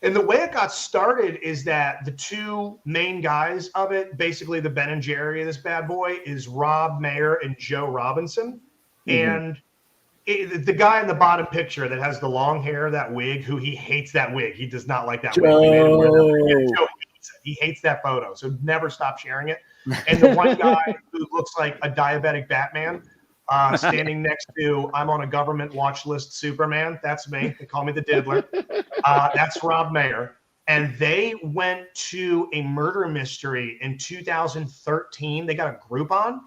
And the way it got started is that the two main guys of it, basically the Ben and Jerry of this bad boy, is Rob Mayer and Joe Robinson. And the guy in the bottom picture that has the long hair, that wig, who he hates that wig. He does not like that wig. He hates that photo, so never stop sharing it. And the one guy who looks like a diabetic Batman standing next to, I'm on a government watch list Superman. That's me. They call me the Diddler. That's Rob Mayer. And they went to a murder mystery in 2013. They got a Groupon.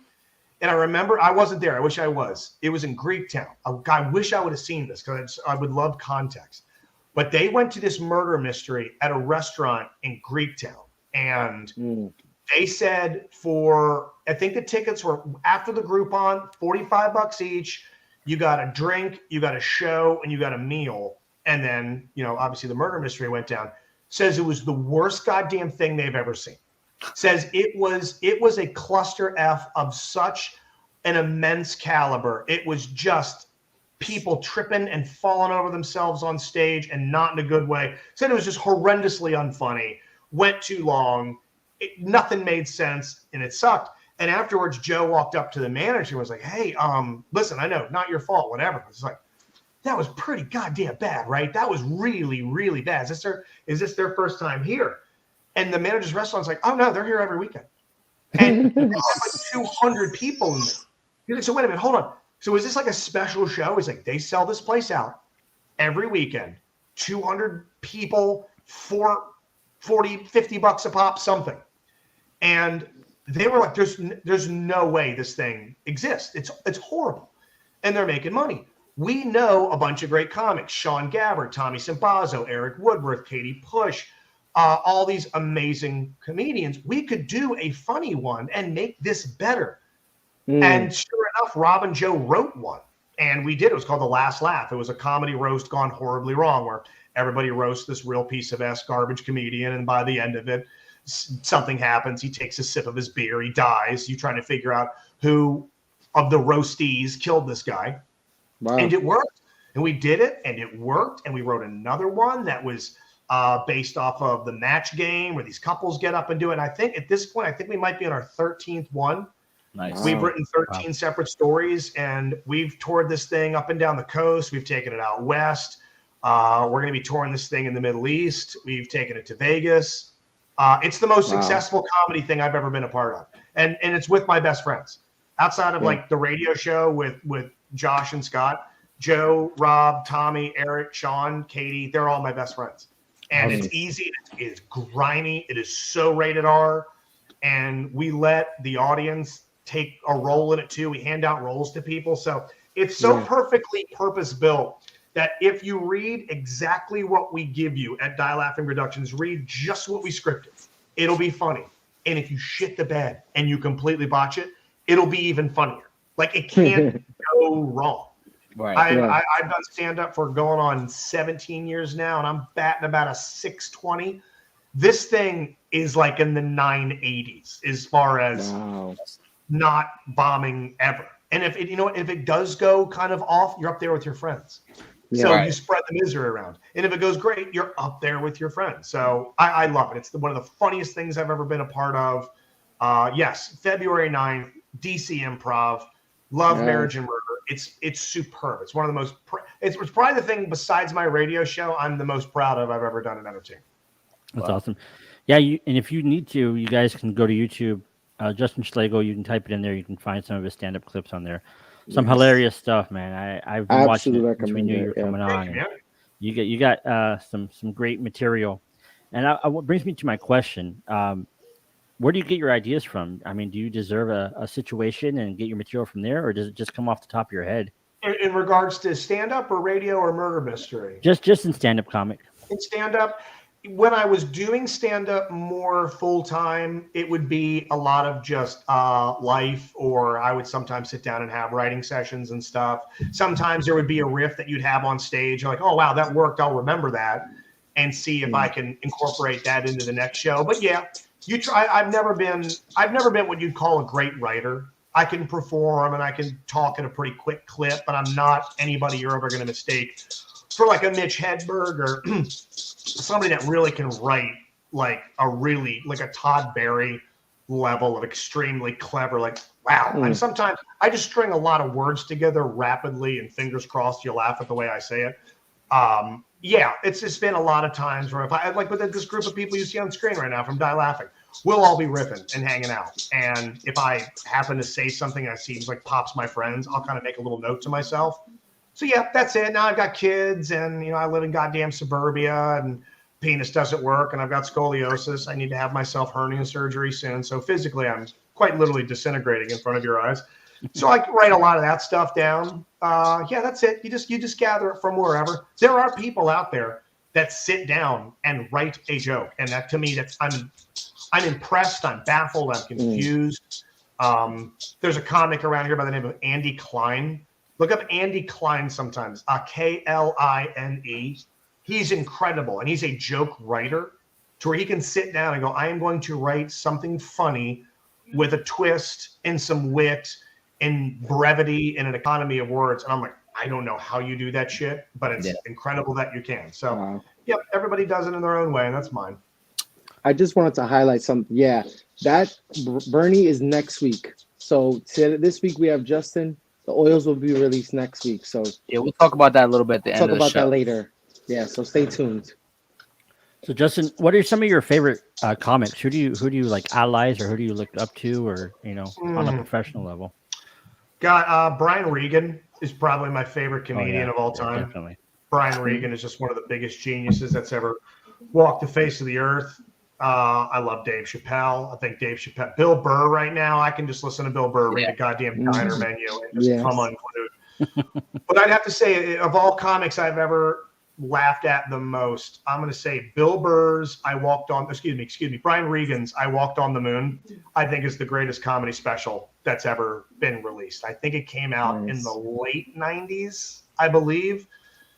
And I remember, I wasn't there. I wish I was. It was in Greektown. I wish I would have seen this because I would love context. But they went to this murder mystery at a restaurant in Greektown. And they said I think the tickets were after the Groupon, $45 each. You got a drink, you got a show, and you got a meal. And then, obviously the murder mystery went down. Says it was the worst goddamn thing they've ever seen. Says it was a cluster F of such an immense caliber. It was just people tripping and falling over themselves on stage, and not in a good way. Said it was just horrendously unfunny. Went too long. Nothing made sense, and it sucked. And afterwards, Joe walked up to the manager and was like, "Hey, listen, I know, not your fault, whatever." It's like, that was pretty goddamn bad, right? That was really, really bad. Is this their first time here? And the manager's restaurant's like, "Oh no, they're here every weekend." And there's like 200 people in there. He's like, "So wait a minute, hold on. So is this like a special show?" He's like, "They sell this place out every weekend. 200 people for $40-$50 a pop, something." And they were like, there's no way this thing exists. It's horrible. And they're making money. We know a bunch of great comics: Sean Gabbard, Tommy Simpazzo, Eric Woodworth, Katie Push, all these amazing comedians. We could do a funny one and make this better. And sure enough, Rob and Joe wrote one. And we did. It was called The Last Laugh. It was a comedy roast gone horribly wrong, where everybody roasts this real piece of ass garbage comedian. And by the end of it, something happens. He takes a sip of his beer. He dies. You're trying to figure out who of the roastees killed this guy. Wow. And it worked. And we did it, and it worked. And we wrote another one that was based off of the Match Game, where these couples get up and do it. And I think at this point, we might be on our 13th one. Nice. We've written 13 separate stories, and we've toured this thing up and down the coast. We've taken it out west. We're going to be touring this thing in the Middle East. We've taken it to Vegas. It's the most successful comedy thing I've ever been a part of. And it's with my best friends. Outside of like the radio show with Josh and Scott, Joe, Rob, Tommy, Eric, Sean, Katie, they're all my best friends. And it's easy. It's grimy. It is so rated R. And we let the audience take a role in it too. We hand out roles to people. So it's so perfectly purpose-built that if you read exactly what we give you at Die Laughing Productions, read just what we scripted, it'll be funny. And if you shit the bed and you completely botch it, it'll be even funnier. Like, it can't go wrong. Right. I've done stand-up for going on 17 years now, and I'm batting about a 620. This thing is like in the 980s as far as not bombing ever. And if it does go kind of off, you're up there with your friends. So you spread the misery around. And if it goes great, you're up there with your friends. So I love it. It's one of the funniest things I've ever been a part of. Yes, February 9th, DC Improv. Love Marriage and Murder. It's superb. It's one of the most. It's probably the thing besides my radio show I'm the most proud of I've ever done in entertainment. That's awesome. Yeah, and if you need to, you guys can go to YouTube. Justin Schlegel, you can type it in there. You can find some of his stand-up clips on there. Some hilarious stuff, man. I've been watching it since we knew you were coming on. And you got some great material. And what brings me to my question. Where do you get your ideas from? I mean, do you deserve a situation and get your material from there, or does it just come off the top of your head? In regards to stand-up or radio or murder mystery? Just in stand-up comic. In stand-up, when I was doing stand-up more full-time, it would be a lot of just life, or I would sometimes sit down and have writing sessions and stuff. Sometimes there would be a riff that you'd have on stage. You're like, oh, wow, that worked. I'll remember that and see if I can incorporate that into the next show. But yeah, you try. I've never been what you'd call a great writer. I can perform and I can talk at a pretty quick clip, but I'm not anybody you're ever going to mistake for like a Mitch Hedberg or somebody that really can write like a Todd Barry level of extremely clever. Like, wow. And sometimes I just string a lot of words together rapidly and fingers crossed you'll laugh at the way I say it. Yeah, it's just been a lot of times where if I like with this group of people you see on screen right now from Die Laughing, we'll all be riffing and hanging out. And if I happen to say something that seems like pops my friends, I'll kind of make a little note to myself. So yeah, that's it. Now I've got kids and, I live in goddamn suburbia and penis doesn't work and I've got scoliosis. I need to have myself hernia surgery soon. So physically, I'm quite literally disintegrating in front of your eyes. So I write a lot of that stuff down. Yeah, that's it. You just gather it from wherever. There are people out there that sit down and write a joke. And that to me, I'm impressed. I'm baffled. I'm confused. There's a comic around here by the name of Andy Klein. Look up Andy Klein sometimes. Kline. He's incredible. And he's a joke writer to where he can sit down and go, I am going to write something funny with a twist and some wit and brevity and an economy of words. And I'm like, I don't know how you do that shit, but it's incredible that you can. So, yep, everybody does it in their own way, and that's mine. I just wanted to highlight something. Yeah, that Bernie is next week. So this week we have Justin. The oils will be released next week. So yeah, we'll talk about that a little bit at the end of the show. Talk about that later. Yeah, so stay tuned. So Justin, what are some of your favorite comics? Who do you like idolize, or who do you look up to, or on a professional level? Got Brian Regan is probably my favorite comedian of all time. Yeah, definitely. Brian Regan is just one of the biggest geniuses that's ever walked the face of the earth. I love Dave Chappelle. I think Dave Chappelle, Bill Burr right now, I can just listen to Bill Burr read the goddamn diner menu and just come unglued. But I'd have to say, of all comics I've ever laughed at the most, I'm going to say Bill Burr's Brian Regan's I Walked on the Moon, I think is the greatest comedy special that's ever been released. I think it came out in the late 90s, I believe.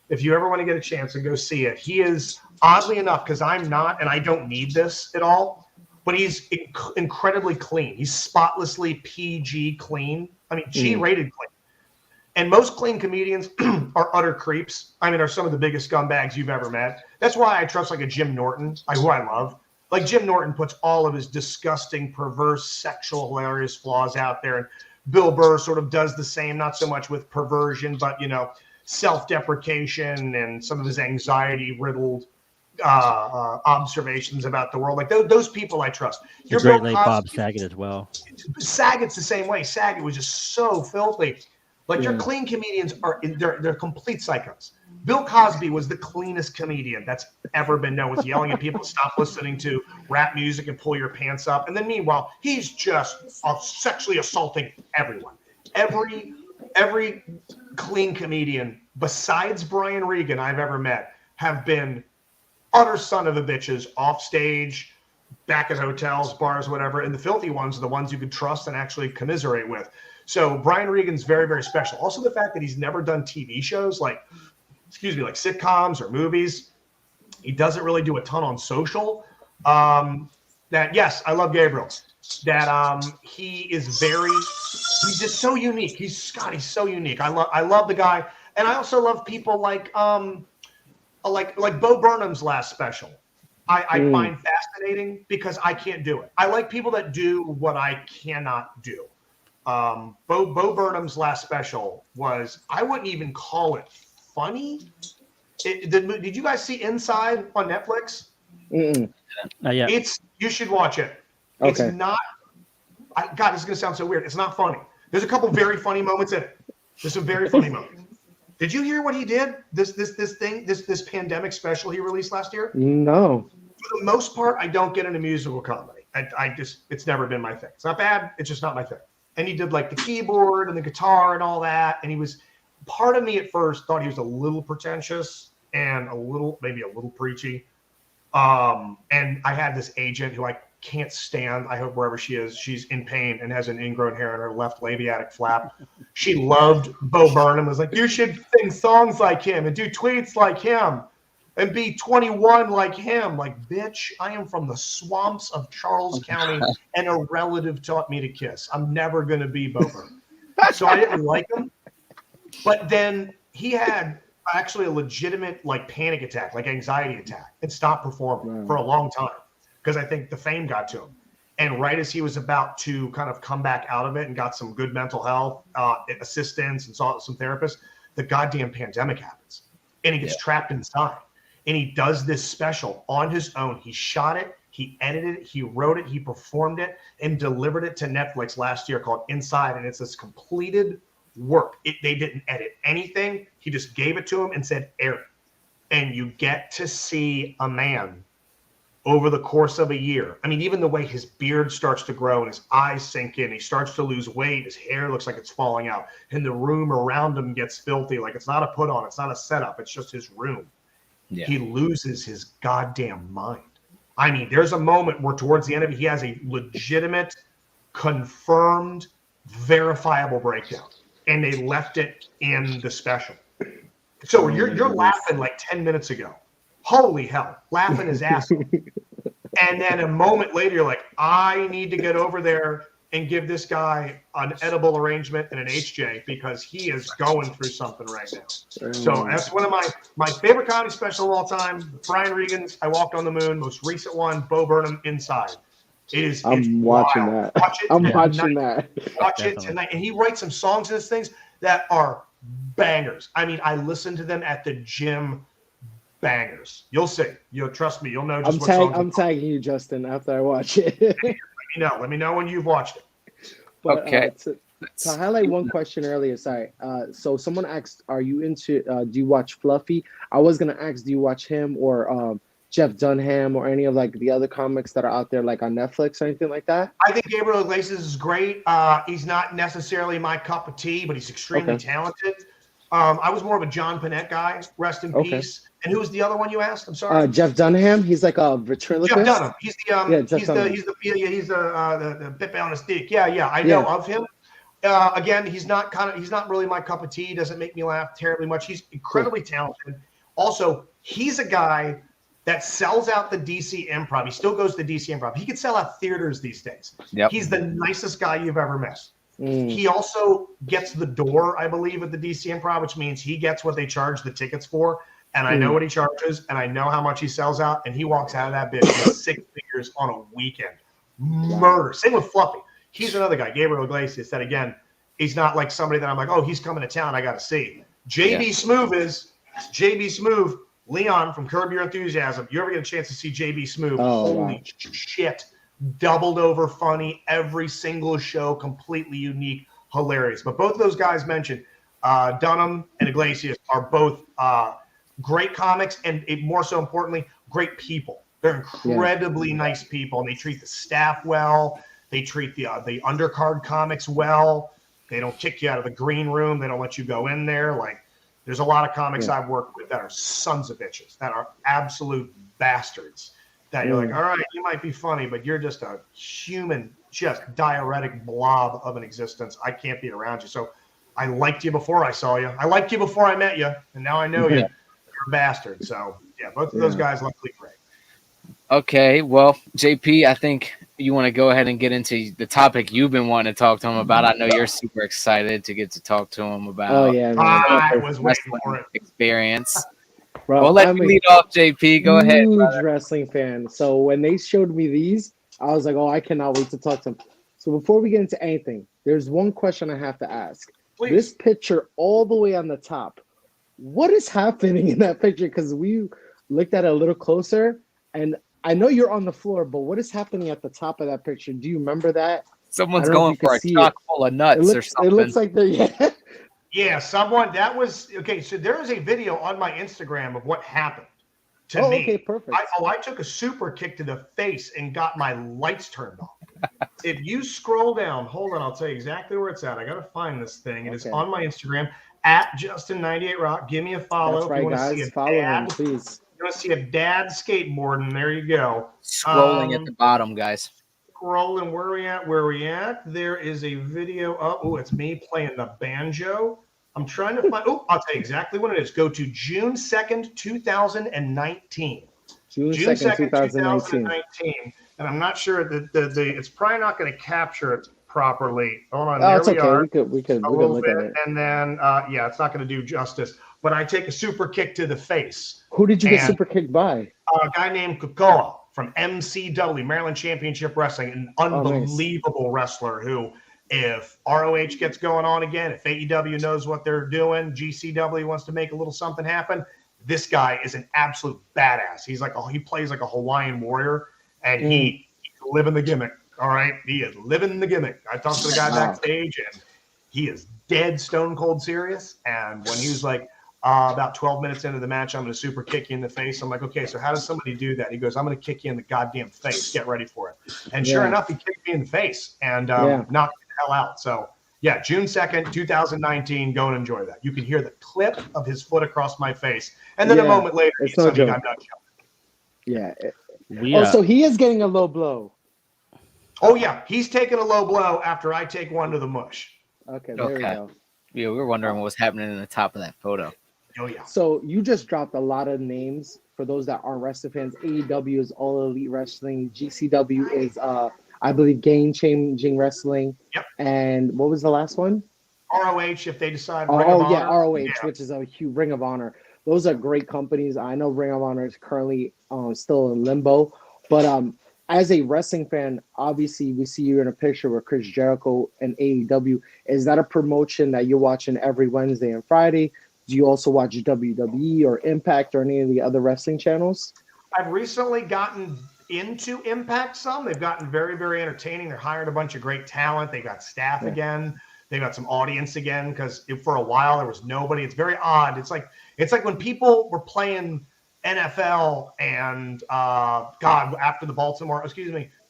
If you ever want to get a chance and go see it, he is, oddly enough, because I'm not, and I don't need this at all, but he's incredibly clean. He's spotlessly PG clean. I mean, G-rated clean. And most clean comedians are utter creeps. I mean, are some of the biggest scumbags you've ever met. That's why I trust like a Jim Norton, who I love. Like Jim Norton puts all of his disgusting, perverse, sexual, hilarious flaws out there. And Bill Burr sort of does the same, not so much with perversion, but, self-deprecation and some of his anxiety-riddled, observations about the world. Like those people I trust. The great late Bob Saget as well. Saget's the same way. Saget was just so filthy. Like your clean comedians they're complete psychos. Bill Cosby was the cleanest comedian that's ever been known. Was yelling at people to stop listening to rap music and pull your pants up. And then meanwhile, he's just sexually assaulting everyone. Every clean comedian besides Brian Regan I've ever met have been utter son of a bitches off stage, back at hotels, bars, whatever. And the filthy ones are the ones you could trust and actually commiserate with. So Brian Regan's very, very special. Also the fact that he's never done TV shows like sitcoms or movies. He doesn't really do a ton on social. Yes, I love Gabriel. That he's just so unique. He's so unique. I love the guy. And I also love people like Bo Burnham's last special. I find fascinating because I can't do it. I like people that do what I cannot do. Bo Burnham's last special was, I wouldn't even call it funny. Did you guys see Inside on Netflix? Yeah. You should watch it. Okay. It's not. God, this is gonna sound so weird. It's not funny. There's a couple very funny moments in it. There's some very funny moments. Did you hear what he did? This pandemic special he released last year? No. For the most part, I don't get into musical comedy. It's never been my thing. It's not bad. It's just not my thing. And he did like the keyboard and the guitar and all that. And part of me at first thought he was a little pretentious and maybe a little preachy. And I had this agent who I can't stand. I hope wherever she is, she's in pain and has an ingrown hair in her left labiatic flap. She loved Bo Burnham. Was like, you should sing songs like him and do tweets like him and be 21 like him. Like, bitch, I am from the swamps of Charles County and a relative taught me to kiss. I'm never going to be Bo Burnham. So I didn't like him. But then he had actually a legitimate like panic attack, like anxiety attack, and stopped performing for a long time because I think the fame got to him. And right as he was about to kind of come back out of it and got some good mental health assistance and saw some therapists, the goddamn pandemic happens and he gets trapped inside. And he does this special on his own. He shot it, he edited it, he wrote it, he performed it, and delivered it to Netflix last year called Inside. And it's this completed work. They didn't edit anything. He just gave it to him and said, air it. And you get to see a man over the course of a year. I mean, even the way his beard starts to grow and his eyes sink in, he starts to lose weight, his hair looks like it's falling out, and the room around him gets filthy. Like it's not a put on, it's not a setup, it's just his room. Yeah. He loses his goddamn mind. I mean, there's a moment where towards the end of it, he has a legitimate, confirmed, verifiable breakdown. And they left it in the special. So you're laughing like 10 minutes ago. Holy hell, laughing his ass off. And then a moment later, you're like, I need to get over there and give this guy an edible arrangement and an HJ because he is going through something right now. So that's one of my favorite comedy specials of all time. Brian Regan's I Walked on the Moon, most recent one, Bo Burnham, Inside. I'm watching that. Watch it tonight. And he writes some songs in these things that are bangers. I mean, I listen to them at the gym. Bangers. You'll see. You'll trust me. You'll know just what songs. I'm tagging you, Justin, after I watch it. Let me know when you've watched it. But, okay. To highlight one question earlier, sorry. So someone asked, are you into, do you watch Fluffy? I was going to ask, do you watch him or Jeff Dunham or any of like the other comics that are out there like on Netflix or anything like that? I think Gabriel Iglesias is great. He's not necessarily my cup of tea, but he's extremely talented. I was more of a John Panette guy. Rest in peace. And who was the other one you asked? I'm sorry. Jeff Dunham. He's like a ventriloquist. Jeff Dunham. He's the bit on a stick. Yeah. I know of him. Again, he's not really my cup of tea. He doesn't make me laugh terribly much. He's incredibly talented. Also, he's a guy that sells out the DC Improv. He still goes to the DC Improv. He could sell out theaters these days. Yep. He's the nicest guy you've ever met. He also gets the door, I believe, at the DC Improv, which means he gets what they charge the tickets for. And I know what he charges, and I know how much he sells out, and he walks out of that bitch with 6 figures on a weekend. Murder. Same with Fluffy. He's another guy, Gabriel Iglesias, that, again, he's not like somebody that I'm like, oh, he's coming to town, I got to see. JB Smoove Leon from Curb Your Enthusiasm. You ever get a chance to see JB Smoove? Oh, Holy wow. shit. Doubled over funny. Every single show completely unique, hilarious. But both of those guys mentioned, Dunham and Iglesias are both great comics and more so importantly, great people. They're incredibly nice people, and they treat the staff well. They treat the undercard comics well. They don't kick you out of the green room. They don't let you go in there. Like, there's a lot of comics I've worked with that are sons of bitches, that are absolute bastards. That you're like, all right, you might be funny, but you're just a human, just diuretic blob of an existence. I can't be around you. So I liked you before I saw you. I liked you before I met you, and now I know you. You're a bastard. So, yeah, both of those guys luckily great. Okay, well, JP, I think you want to go ahead and get into the topic you've been wanting to talk to him about. I know you're super excited to get to talk to him about. Oh yeah, man. I was waiting for it. Experience. Bro, Well, let me lead off, JP. Go ahead. Huge wrestling fan. So when they showed me these, I was like, oh, I cannot wait to talk to them. So before we get into anything, there's one question I have to ask. Please. This picture all the way on the top, what is happening in that picture? Because we looked at it a little closer, and I know you're on the floor, but what is happening at the top of that picture? Do you remember that? Someone's going for a chock full of nuts or something. It looks like they're Yeah, someone that was okay. So there is a video on my Instagram of what happened to me. Okay, perfect. I took a super kick to the face and got my lights turned off. If you scroll down, hold on, I'll tell you exactly where it's at. I gotta find this thing. It is on my Instagram at Justin98Rock. Give me a follow. That's right, guys. Follow him, please. You want to see a dad skateboarding? There you go. Scrolling at the bottom, guys. Scrolling. Where are we at? There is a video. Oh, it's me playing the banjo. I'm trying to find. Oh, I'll tell you exactly what it is. Go to June 2nd, 2019. June 2nd, 2019. And I'm not sure that it's probably not going to capture it properly. Hold on. Oh, there it's okay. are. We could look at it. And then, it's not going to do justice. But I take a super kick to the face. Who did you get super kicked by? A guy named Kokoa from MCW, Maryland Championship Wrestling, an unbelievable wrestler who, if ROH gets going on again, if AEW knows what they're doing, GCW wants to make a little something happen, this guy is an absolute badass. He plays like a Hawaiian warrior, and he's living the gimmick. All right, he is living the gimmick. I talked to the guy backstage, and he is dead stone cold serious. And when he was like, about 12 minutes into the match, I'm going to super kick you in the face. I'm like, okay, so how does somebody do that? He goes, I'm going to kick you in the goddamn face. Get ready for it. And sure enough, he kicked me in the face and knocked me the hell out. So, yeah, June 2nd, 2019, go and enjoy that. You can hear the clip of his foot across my face. And then a moment later, it's no joke. I'm not joking. Yeah. So he is getting a low blow. Oh, yeah. He's taking a low blow after I take one to the mush. Okay, there we go. Yeah, we were wondering what was happening in the top of that photo. Oh, yeah. So you just dropped a lot of names for those that aren't wrestling fans. AEW is All Elite Wrestling. GCW is, I believe, Game Changing Wrestling. Yep. And what was the last one? ROH, if they decide. ROH, which is a huge Ring of Honor. Those are great companies. I know Ring of Honor is currently still in limbo. But as a wrestling fan, obviously, we see you in a picture with Chris Jericho and AEW. Is that a promotion that you're watching every Wednesday and Friday? Do you also watch WWE or Impact or any of the other wrestling channels? I've recently gotten into Impact some. They've gotten very, very entertaining. They're hiring a bunch of great talent. They got staff again. They got some audience again because for a while there was nobody. It's very odd. It's like when people were playing NFL and after the Baltimore,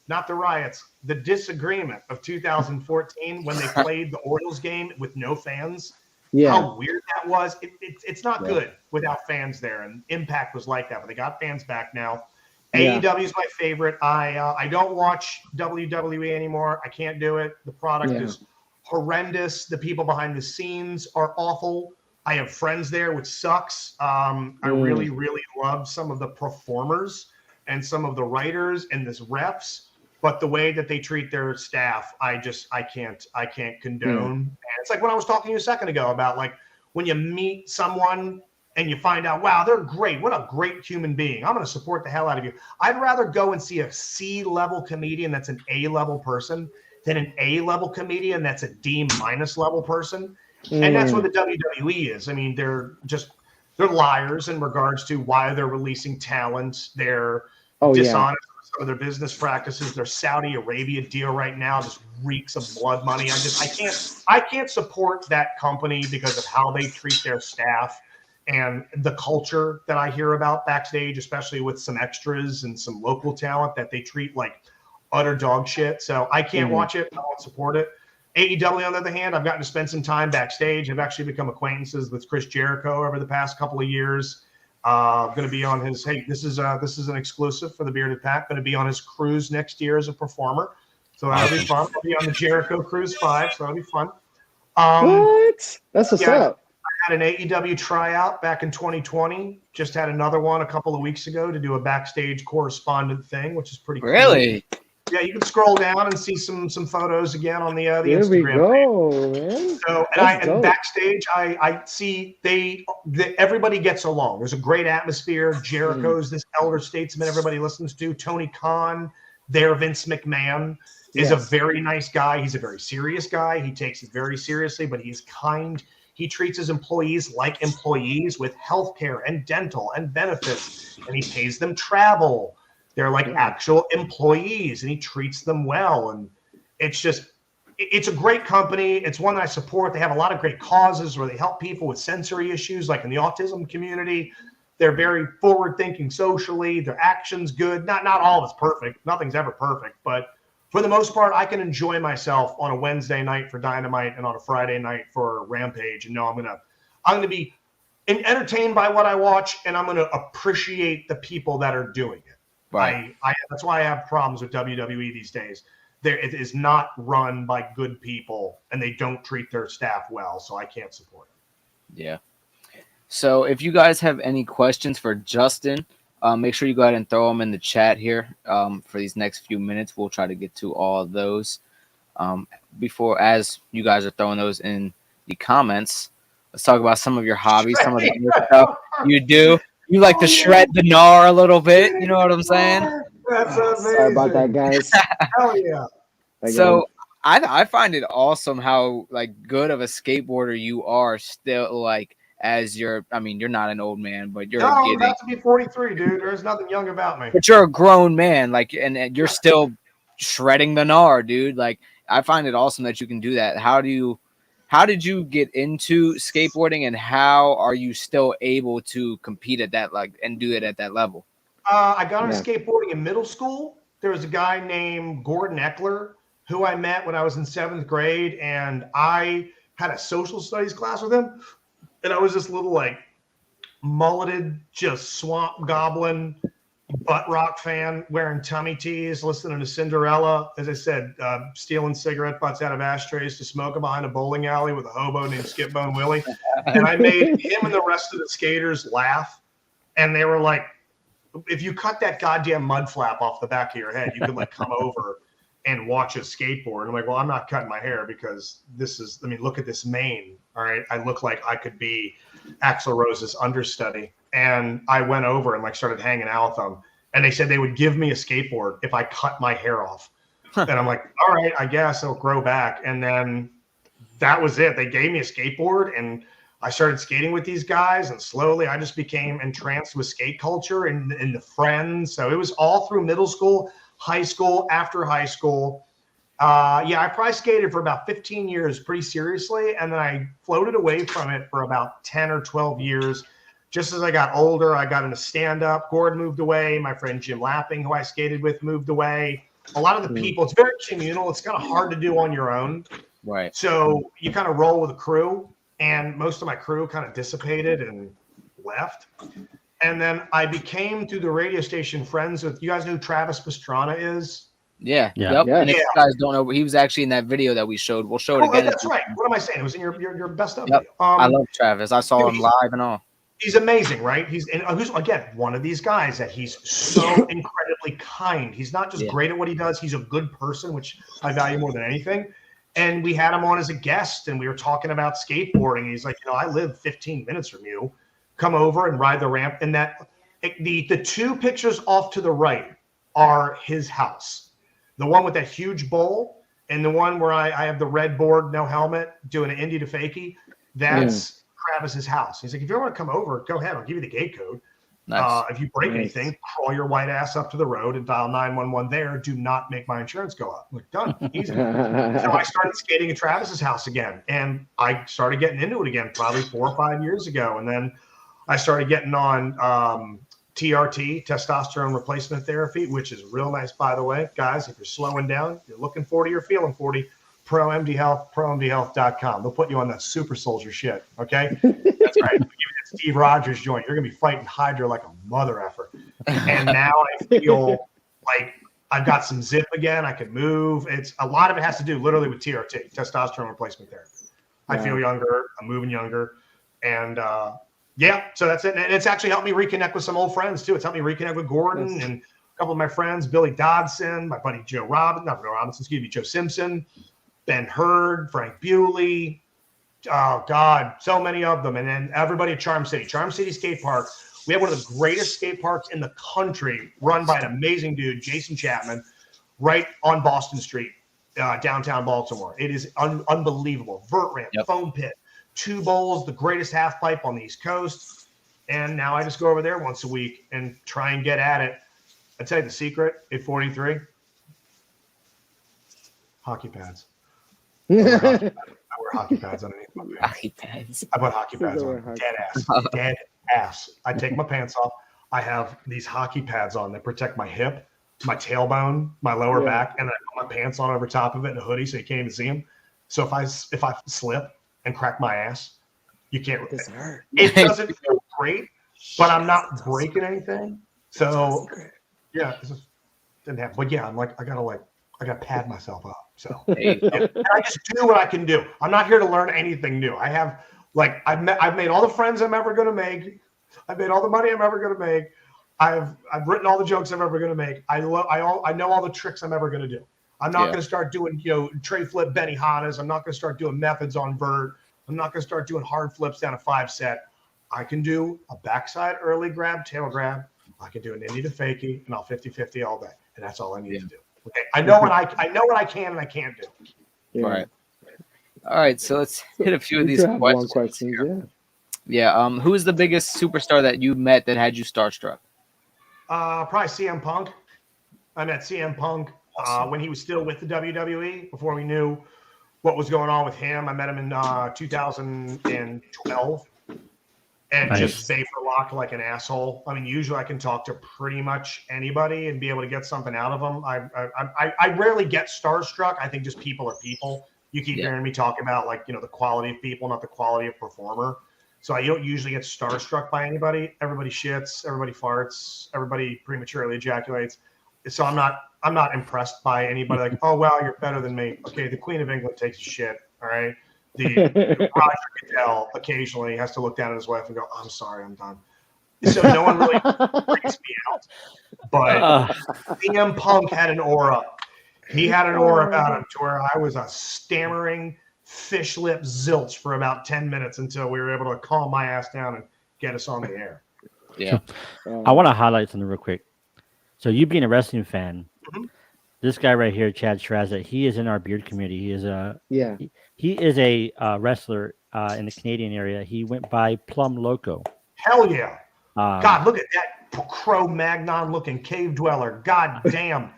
not the riots, the disagreement of 2014 when they played the Orioles game with no fans. Yeah. How weird that was. It's not good without fans there. And Impact was like that, but they got fans back now. AEW is my favorite. I don't watch WWE anymore. I can't do it. The product is horrendous. The people behind the scenes are awful. I have friends there, which sucks. I really, really love some of the performers and some of the writers and the refs. But the way that they treat their staff, I can't condone. And it's like when I was talking to you a second ago about like when you meet someone and you find out, wow, they're great. What a great human being. I'm going to support the hell out of you. I'd rather go and see a C-level comedian that's an A-level person than an A-level comedian that's a D- level person. And that's what the WWE is. I mean, they're just they're liars in regards to why they're releasing talent. They're Oh yeah. dishonest with some of their business practices. Their Saudi Arabia deal right now just reeks of blood money. I can't support that company because of how they treat their staff and the culture that I hear about backstage, especially with some extras and some local talent that they treat like utter dog shit. So I can't watch it. I won't support it. AEW, on the other hand, I've gotten to spend some time backstage. I've actually become acquaintances with Chris Jericho over the past couple of years. Going to be on his, hey, this is an exclusive for the Bearded Pack. Going to be on his cruise next year as a performer. So that'll be fun. I'll be on the Jericho Cruise 5, so that'll be fun. What? That's what's up. I had an AEW tryout back in 2020. Just had another one a couple of weeks ago to do a backstage correspondent thing, which is pretty cool. Really? Yeah, you can scroll down and see some photos again on the There Instagram. we go, man. So and backstage, I see everybody gets along. There's a great atmosphere. Jericho's this elder statesman everybody listens to. Tony Khan, their Vince McMahon, is a very nice guy. He's a very serious guy. He takes it very seriously, but he's kind. He treats his employees like employees with healthcare and dental and benefits, and he pays them travel. They're like actual employees, and he treats them well. And it's a great company. It's one that I support. They have a lot of great causes where they help people with sensory issues, like in the autism community. They're very forward-thinking socially. Their action's good. Not all of it's perfect. Nothing's ever perfect. But for the most part, I can enjoy myself on a Wednesday night for Dynamite and on a Friday night for Rampage. And know I'm gonna be entertained by what I watch, and I'm gonna appreciate the people that are doing it. Right. That's why I have problems with WWE these days. It is not run by good people, and they don't treat their staff well, so I can't support it. Yeah. So if you guys have any questions for Justin, make sure you go ahead and throw them in the chat here for these next few minutes. We'll try to get to all of those. As you guys are throwing those in the comments, let's talk about some of your hobbies, some of the stuff you do. You like to shred the gnar a little bit, you know what I'm saying? That's amazing. Sorry about that, guys. Hell yeah. So I find it awesome how like good of a skateboarder you are still, like, as you're not an old man, but you're I'm about to be 43, dude. There's nothing young about me. But you're a grown man, like, and you're still shredding the gnar, dude. Like, I find it awesome that you can do that. How did you get into skateboarding, and how are you still able to compete at that, like, and do it at that level? I got into skateboarding in middle school. There was a guy named Gordon Eckler who I met when I was in 7th grade, and I had a social studies class with him. And I was this little, like, mulleted, just swamp goblin, butt rock fan, wearing tummy tees, listening to Cinderella. As I said, stealing cigarette butts out of ashtrays to smoke them behind a bowling alley with a hobo named Skip Bone Willie. And I made him and the rest of the skaters laugh. And they were like, if you cut that goddamn mud flap off the back of your head, you could, like, come over and watch a skateboard. And I'm like, well, I'm not cutting my hair because look at this mane. All right. I look like I could be Axl Rose's understudy. And I went over and, like, started hanging out with them. And they said they would give me a skateboard if I cut my hair off. And I'm like, all right, I guess it'll grow back. And then that was it. They gave me a skateboard, and I started skating with these guys. And slowly I just became entranced with skate culture and the friends. So it was all through middle school, high school, after high school. I probably skated for about 15 years pretty seriously. And then I floated away from it for about 10 or 12 years. Just as I got older, I got into stand-up. Gordon moved away. My friend Jim Lapping, who I skated with, moved away. A lot of the people, it's very communal. It's kind of hard to do on your own. Right. So you kind of roll with a crew. And most of my crew kind of dissipated and left. And then I became, through the radio station, friends with, you guys know who Travis Pastrana is? Yeah. Yep. And if you guys don't know, he was actually in that video that we showed. We'll show it again. That's right. What am I saying? It was in your best of video. I love Travis. I saw him live and all. He's amazing, right? Who's again one of these guys that he's so incredibly kind. He's not just great at what he does. He's a good person, which I value more than anything. And we had him on as a guest, and we were talking about skateboarding. He's like, I live 15 minutes from you. Come over and ride the ramp. And the two pictures off to the right are his house. The one with that huge bowl, and the one where I have the red board, no helmet, doing an indie to fakie. That's Travis's house. He's like, if you want to come over, go ahead. I'll give you the gate code. Nice. If you break anything, crawl your white ass up to the road and dial 911 there. Do not make my insurance go up. I'm like, done. Easy. So I started skating at Travis's house again, and I started getting into it again probably 4 or 5 years ago. And then I started getting on TRT, testosterone replacement therapy, which is real nice, by the way. Guys, if you're slowing down, you're looking 40 or feeling 40, ProMD Health, ProMDHealth.com. They'll put you on that super soldier shit, okay? That's right. Give you that Steve Rogers joint. You're going to be fighting Hydra like a mother effer. And now I feel like I've got some zip again. I can move. It's a lot of it has to do literally with TRT, testosterone replacement therapy. I feel younger. I'm moving younger. And so that's it. And it's actually helped me reconnect with some old friends too. It's helped me reconnect with Gordon and a couple of my friends, Billy Dodson, my buddy Joe Simpson, Ben Hurd, Frank Bewley. Oh, God, so many of them. And then everybody at Charm City Skate Park. We have one of the greatest skate parks in the country, run by an amazing dude, Jason Chapman, right on Boston Street, downtown Baltimore. It is unbelievable. Vert ramp, foam pit, 2 bowls, the greatest half pipe on the East Coast. And now I just go over there once a week and try and get at it. I tell you the secret at 43, hockey pads. I wear hockey pads underneath my pants. Hockey pads. I put hockey pads on. Dead ass. I take my pants off. I have these hockey pads on that protect my hip, my tailbone, my lower back, and then I put my pants on over top of it in a hoodie so you can't even see them. So if I slip and crack my ass, you can't. It doesn't feel great, but I'm not breaking anything. So yeah, it just didn't happen. But yeah, I'm like, I gotta pad myself up. So and I just do what I can do. I'm not here to learn anything new. I have I've made all the friends I'm ever gonna make. I've made all the money I'm ever gonna make. I've written all the jokes I'm ever gonna make. I know all the tricks I'm ever gonna do. I'm not gonna start doing tray flip Benny Hannas. I'm not gonna start doing methods on vert. I'm not gonna start doing hard flips down a 5-set. I can do a backside early grab, tail grab. I can do an indie to fakie, and I'll 50-50 all day, and that's all I need to do. Okay, I know what I can and I can't do. Yeah. All right. So let's hit a few of these questions. Who is the biggest superstar that you met that had you starstruck? Probably CM Punk. I met CM Punk when he was still with the WWE. Before we knew what was going on with him, I met him in 2012. And just vapor locked like an asshole. I mean, usually I can talk to pretty much anybody and be able to get something out of them. I rarely get starstruck. I think just people are people. You keep hearing me talk about the quality of people, not the quality of performer. So I don't usually get starstruck by anybody. Everybody shits, everybody farts, everybody prematurely ejaculates. So I'm not impressed by anybody like, oh wow, you're better than me. Okay, the Queen of England takes a shit. All right. The Roger Goodell occasionally has to look down at his wife and go, I'm sorry, I'm done. So no one really freaks me out. But CM Punk had an aura. He had an aura about him to where I was a stammering fish lip zilch for about 10 minutes until we were able to calm my ass down and get us on the air. Yeah. I want to highlight something real quick. So you being a wrestling fan, this guy right here, Chad Straza, he is in our beard community. He is a wrestler in the Canadian area. He went by Plum Loco. Hell yeah. God, look at that Cro-Magnon looking cave dweller. God damn.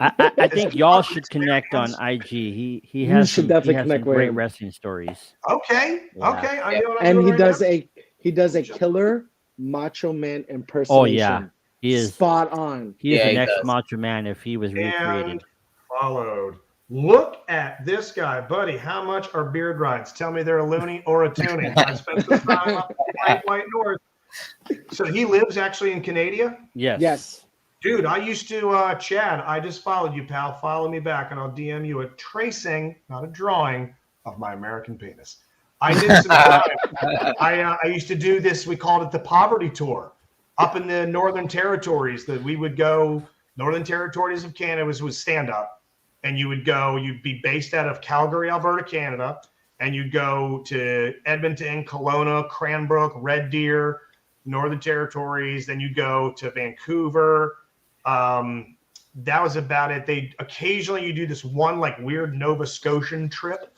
I think y'all should connect on IG. He has some great wrestling stories. Okay. Yeah. Okay. He does a killer Macho Man impersonation. Oh yeah. He is spot on. He is the next Macho Man if he was recreated. And followed. Look at this guy, buddy. How much are beard rides? Tell me they're a loony or a toonie. I spent some time up in White North. So he lives actually in Canada? Yes. Dude, I used to, Chad, I just followed you, pal. Follow me back, and I'll DM you a tracing, not a drawing, of my American penis. I did some time. I used to do this. We called it the Poverty Tour. Up in the Northern Territories, that we would go, Northern Territories of Canada was stand-up. And you would go, you'd be based out of Calgary, Alberta, Canada. And you'd go to Edmonton, Kelowna, Cranbrook, Red Deer, Northern Territories. Then you'd go to Vancouver. That was about it. Occasionally you do this one weird Nova Scotian trip.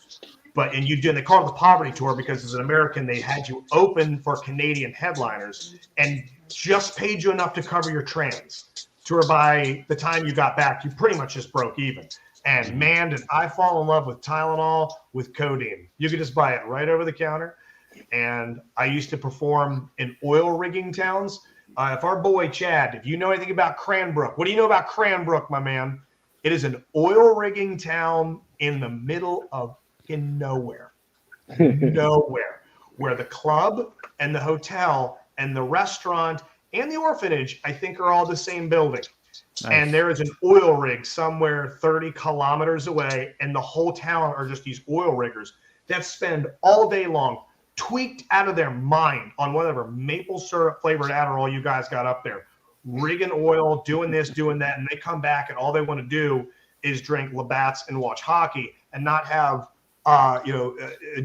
and they call it the poverty tour because as an American, they had you open for Canadian headliners and just paid you enough to cover your trans. Tour by the time you got back, you pretty much just broke even. And man, did I fall in love with Tylenol with codeine. You could just buy it right over the counter. And I used to perform in oil rigging towns. If our boy Chad, if you know anything about Cranbrook, what do you know about Cranbrook, my man? It is an oil rigging town in the middle of nowhere, where the club and the hotel and the restaurant and the orphanage, I think, are all the same building. Nice. And there is an oil rig somewhere 30 kilometers away, and the whole town are just these oil riggers that spend all day long tweaked out of their mind on whatever maple syrup flavored Adderall you guys got up there, rigging oil, doing this, doing that, and they come back and all they want to do is drink Labatt's and watch hockey and not have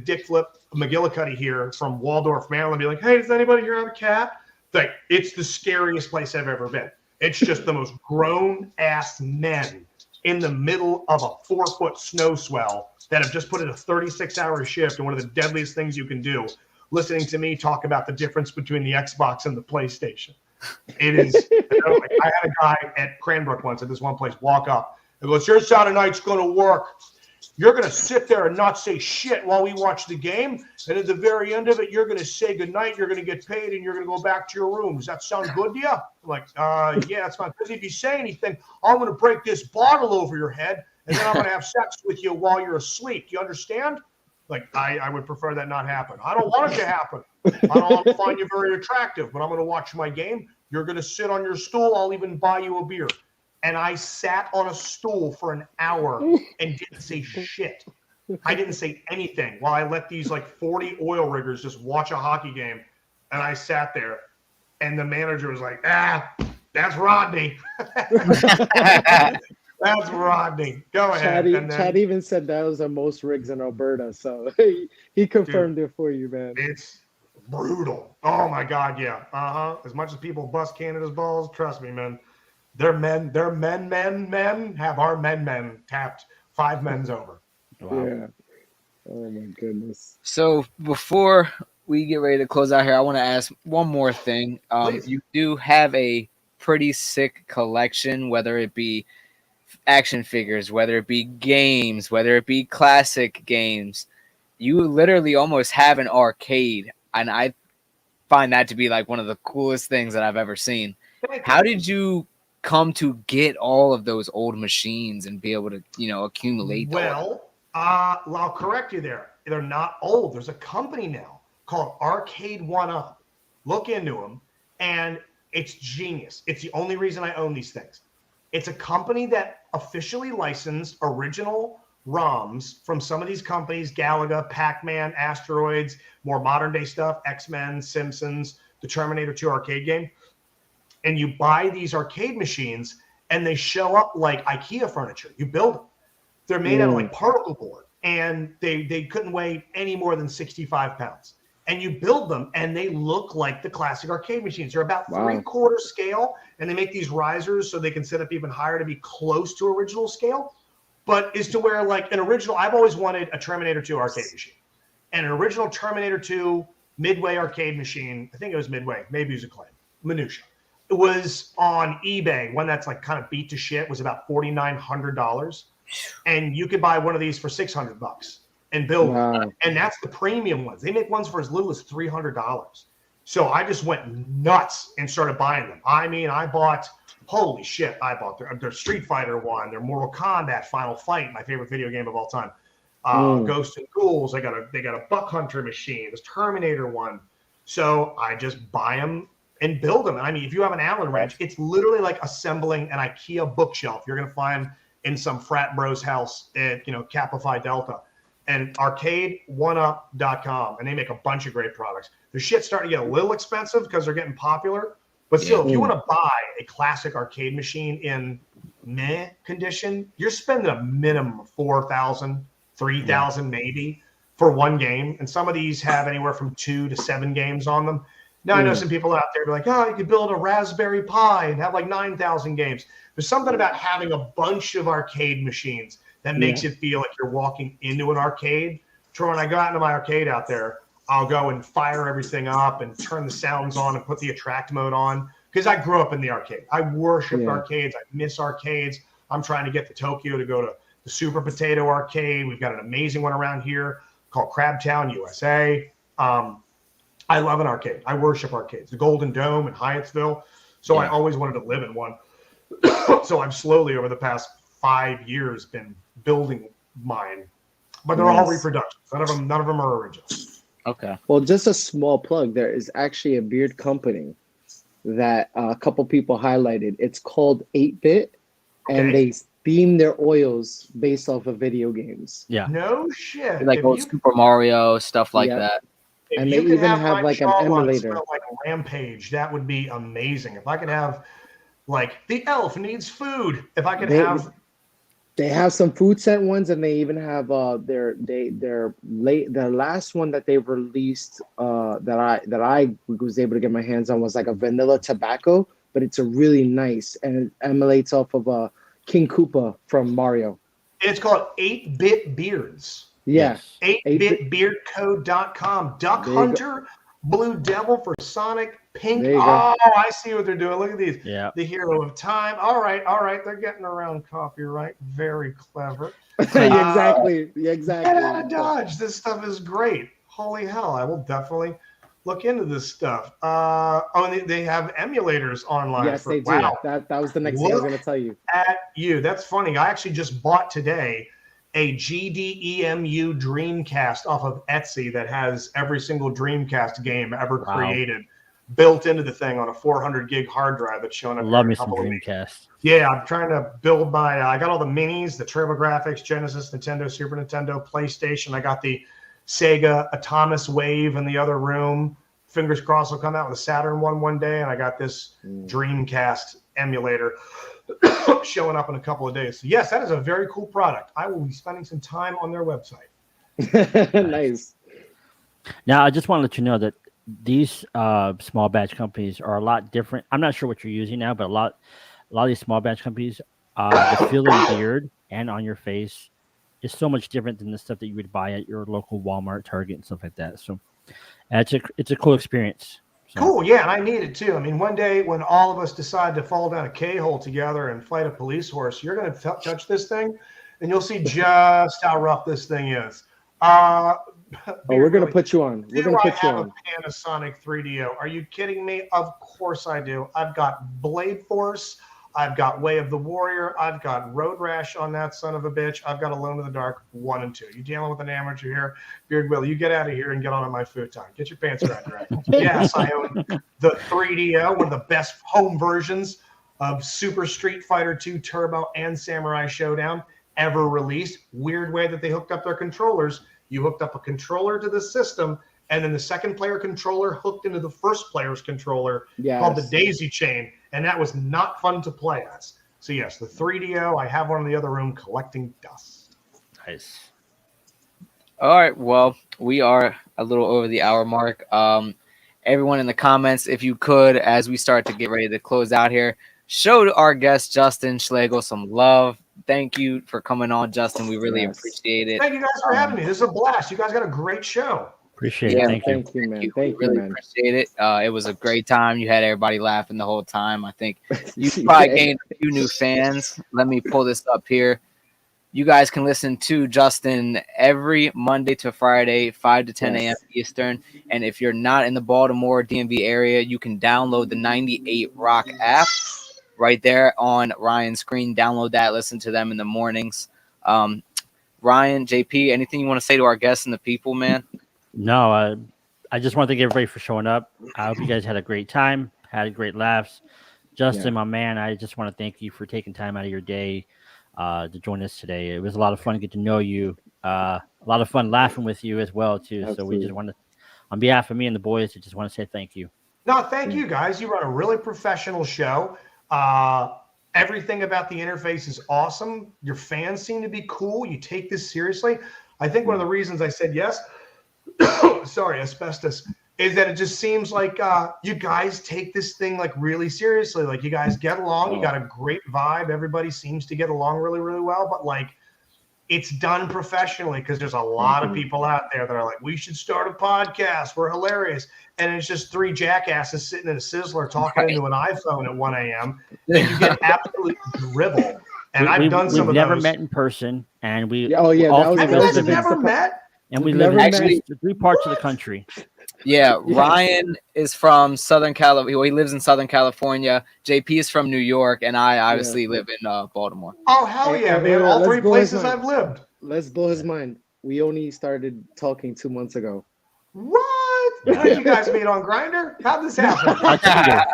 Dick Flip McGillicuddy here from Waldorf, Maryland, be like, hey, does anybody here have a cat? Like, it's the scariest place I've ever been. It's just the most grown-ass men in the middle of a 4-foot snow swell that have just put in a 36-hour shift and one of the deadliest things you can do, listening to me talk about the difference between the Xbox and the PlayStation. It is, I had a guy at Cranbrook once at this one place walk up and goes, your Saturday night's going to work. You're going to sit there and not say shit while we watch the game. And at the very end of it, you're going to say goodnight. You're going to get paid and you're going to go back to your room. Does that sound good to you? I'm like, yeah, that's fine. Because if you say anything, I'm going to break this bottle over your head and then I'm going to have sex with you while you're asleep. Do you understand? Like, I would prefer that not happen. I don't want it to happen. I don't find you very attractive, but I'm going to watch my game. You're going to sit on your stool. I'll even buy you a beer. And I sat on a stool for an hour and didn't say shit. I didn't say anything while I let these like 40 oil riggers just watch a hockey game. And I sat there and the manager was like, that's Rodney. That's Rodney. Go ahead. Chad even said that was the most rigs in Alberta. So he confirmed it for you, man. It's brutal. Oh my God. Yeah. As much as people bust Canada's balls, trust me, man. Their men have our men tapped 5 men's over. Wow. Yeah. Oh my goodness. So before we get ready to close out here, I want to ask one more thing. You do have a pretty sick collection, whether it be action figures, whether it be games, whether it be classic games. You literally almost have an arcade, and I find that to be like one of the coolest things that I've ever seen. How did you come to get all of those old machines and be able to, accumulate? Well, I'll correct you there. They're not old. There's a company now called Arcade 1-Up. Look into them, and it's genius. It's the only reason I own these things. It's a company that officially licensed original ROMs from some of these companies, Galaga, Pac-Man, Asteroids, more modern day stuff, X-Men, Simpsons, the Terminator 2 arcade game. And you buy these arcade machines and they show up like IKEA furniture. You build them. They're made out of like particle board and they couldn't weigh any more than 65 pounds. And you build them and they look like the classic arcade machines. They're about 3/4 scale and they make these risers so they can sit up even higher to be close to original scale. But is to where like an original, I've always wanted a Terminator 2 arcade machine and an original Terminator 2 Midway arcade machine. I think it was Midway, maybe it was a claim, Minutia. It was on eBay. One that's like kind of beat to shit was about $4,900. And you could buy one of these for $600 and build them. And that's the premium ones. They make ones for as little as $300. So I just went nuts and started buying them. I mean, I bought their Street Fighter one, their Mortal Kombat Final Fight, my favorite video game of all time. Ghosts and Ghouls. They got a Buck Hunter machine, this Terminator one. So I just buy them and build them. I mean, if you have an Allen wrench, it's literally like assembling an IKEA bookshelf you're going to find in some frat bro's house at, Kappa Phi Delta. And arcade1up.com, and they make a bunch of great products. Their shit's starting to get a little expensive because they're getting popular. But still, if you want to buy a classic arcade machine in meh condition, you're spending a minimum of $4,000, $3,000 maybe for one game. And some of these have anywhere from 2 to 7 games on them. Now, I know some people out there be like, you could build a Raspberry Pi and have like 9,000 games. There's something about having a bunch of arcade machines that makes it feel like you're walking into an arcade Troy, when I go out into my arcade out there, I'll go and fire everything up and turn the sounds on and put the attract mode on because I grew up in the arcade. I worship arcades. I miss arcades. I'm trying to get the Tokyo to go to the Super Potato Arcade. We've got an amazing one around here called Crabtown, USA. I love an arcade. I worship arcades. The Golden Dome in Hyattsville. So I always wanted to live in one. So I've slowly over the past 5 years been building mine, but they're all reproductions. None of them are original. Okay. Well, just a small plug. There is actually a beard company that a couple people highlighted. It's called 8-Bit, and they theme their oils based off of video games. Yeah. No shit. Like old Super Mario, stuff like that. And they even have like an emulator. Like Rampage, that would be amazing. If I could have, like, the elf needs food. If I could have. They have some food scent ones, and they even have their last one that they released that I was able to get my hands on was like a vanilla tobacco, but it's a really nice, and it emulates off of King Koopa from Mario. It's called 8-Bit Beards. Yeah. 8bitbeardco.com. Duck Hunter, Blue Devil for Sonic, Pink. Oh, I see what they're doing. Look at these. Yeah. The Hero of Time. All right. They're getting around copyright. Very clever. Exactly. Get out of Dodge. This stuff is great. Holy hell. I will definitely look into this stuff. And they have emulators online. Yes, they do. Wow. That was the next thing I was going to tell you. That's funny. I actually just bought today a GDEMU Dreamcast off of Etsy that has every single Dreamcast game ever created built into the thing on a 400 gig hard drive that's showing up. Love me some Dreamcast. Yeah, I'm trying to build my. I got all the minis, the TurboGrafx, Genesis, Nintendo, Super Nintendo, PlayStation. I got the Sega Atomus Wave in the other room. Fingers crossed will come out with a Saturn one day, and I got this Dreamcast emulator showing up in a couple of days. So yes, that is a very cool product. I will be spending some time on their website. Nice. Now, I just want to let you know that these small batch companies are a lot different. I'm not sure what you're using now, but a lot of these small batch companies, the feel of the beard and on your face is so much different than the stuff that you would buy at your local Walmart, Target, and stuff like that. So it's a cool experience. So. Cool, yeah, and I need it too. I mean, one day when all of us decide to fall down a K-hole together and fight a police horse, you're going to touch this thing, and you'll see just how rough this thing is. We're going to put you on. We're going to put you on. A Panasonic 3DO. Are you kidding me? Of course I do. I've got Blade Force. I've got Way of the Warrior. I've got Road Rash on that son of a bitch. I've got Alone in the Dark 1 and 2. You dealing with an amateur here? Beard Will, you get out of here and get on my futon. Get your pants around your ankles. Yes, I own the 3DO, one of the best home versions of Super Street Fighter 2 Turbo and Samurai Showdown ever released. Weird way that they hooked up their controllers. You hooked up a controller to the system, and then the second player controller hooked into the first player's controller called the daisy chain, and that was not fun to play as. So yes, the 3DO, I have one in the other room collecting dust. Nice. All right, well, we are a little over the hour mark. Everyone in the comments, if you could, as we start to get ready to close out here, show our guest Justin Schlegel some love. Thank you for coming on, Justin. We really appreciate it. Thank you guys for having me. This is a blast. You guys got a great show. Appreciate it. Thank you. Thank you, man. We Thank you, really man. appreciate it. It was a great time. You had everybody laughing the whole time. I think you probably gained a few new fans. Let me pull this up here. You guys can listen to Justin every Monday to Friday, 5 to 10 a.m. Eastern. And if you're not in the Baltimore DMV area, you can download the 98 Rock app right there on Ryan's screen. Download that. Listen to them in the mornings. Ryan, JP, anything you want to say to our guests and the people, man? No, I just want to thank everybody for showing up. I hope you guys had a great time, had great laughs. Justin, my man, I just want to thank you for taking time out of your day to join us today. It was a lot of fun to get to know you. A lot of fun laughing with you as well, too. Absolutely. So we just want to, on behalf of me and the boys, I just want to say thank you. No, thank you, guys. You run a really professional show. Everything about the interface is awesome. Your fans seem to be cool. You take this seriously. I think one of the reasons I said yes, sorry, asbestos, is that it just seems like you guys take this thing like really seriously. Like you guys get along. You got a great vibe. Everybody seems to get along really, really well. But like it's done professionally, because there's a lot of people out there that are like, we should start a podcast. We're hilarious. And it's just three jackasses sitting in a Sizzler talking into an iPhone at 1 a.m. And you get absolute drivel. And I've done some of those. We've never met in person. And we that was Have you guys never met? And we live in three parts of the country. Yeah, Ryan is from Southern California. Well, he lives in Southern California. JP is from New York, and I obviously live in Baltimore. Oh, hell yeah, man. All three places I've lived. Let's blow his mind. We only started talking 2 months ago. What? How did you guys meet on Grindr? How'd this happen?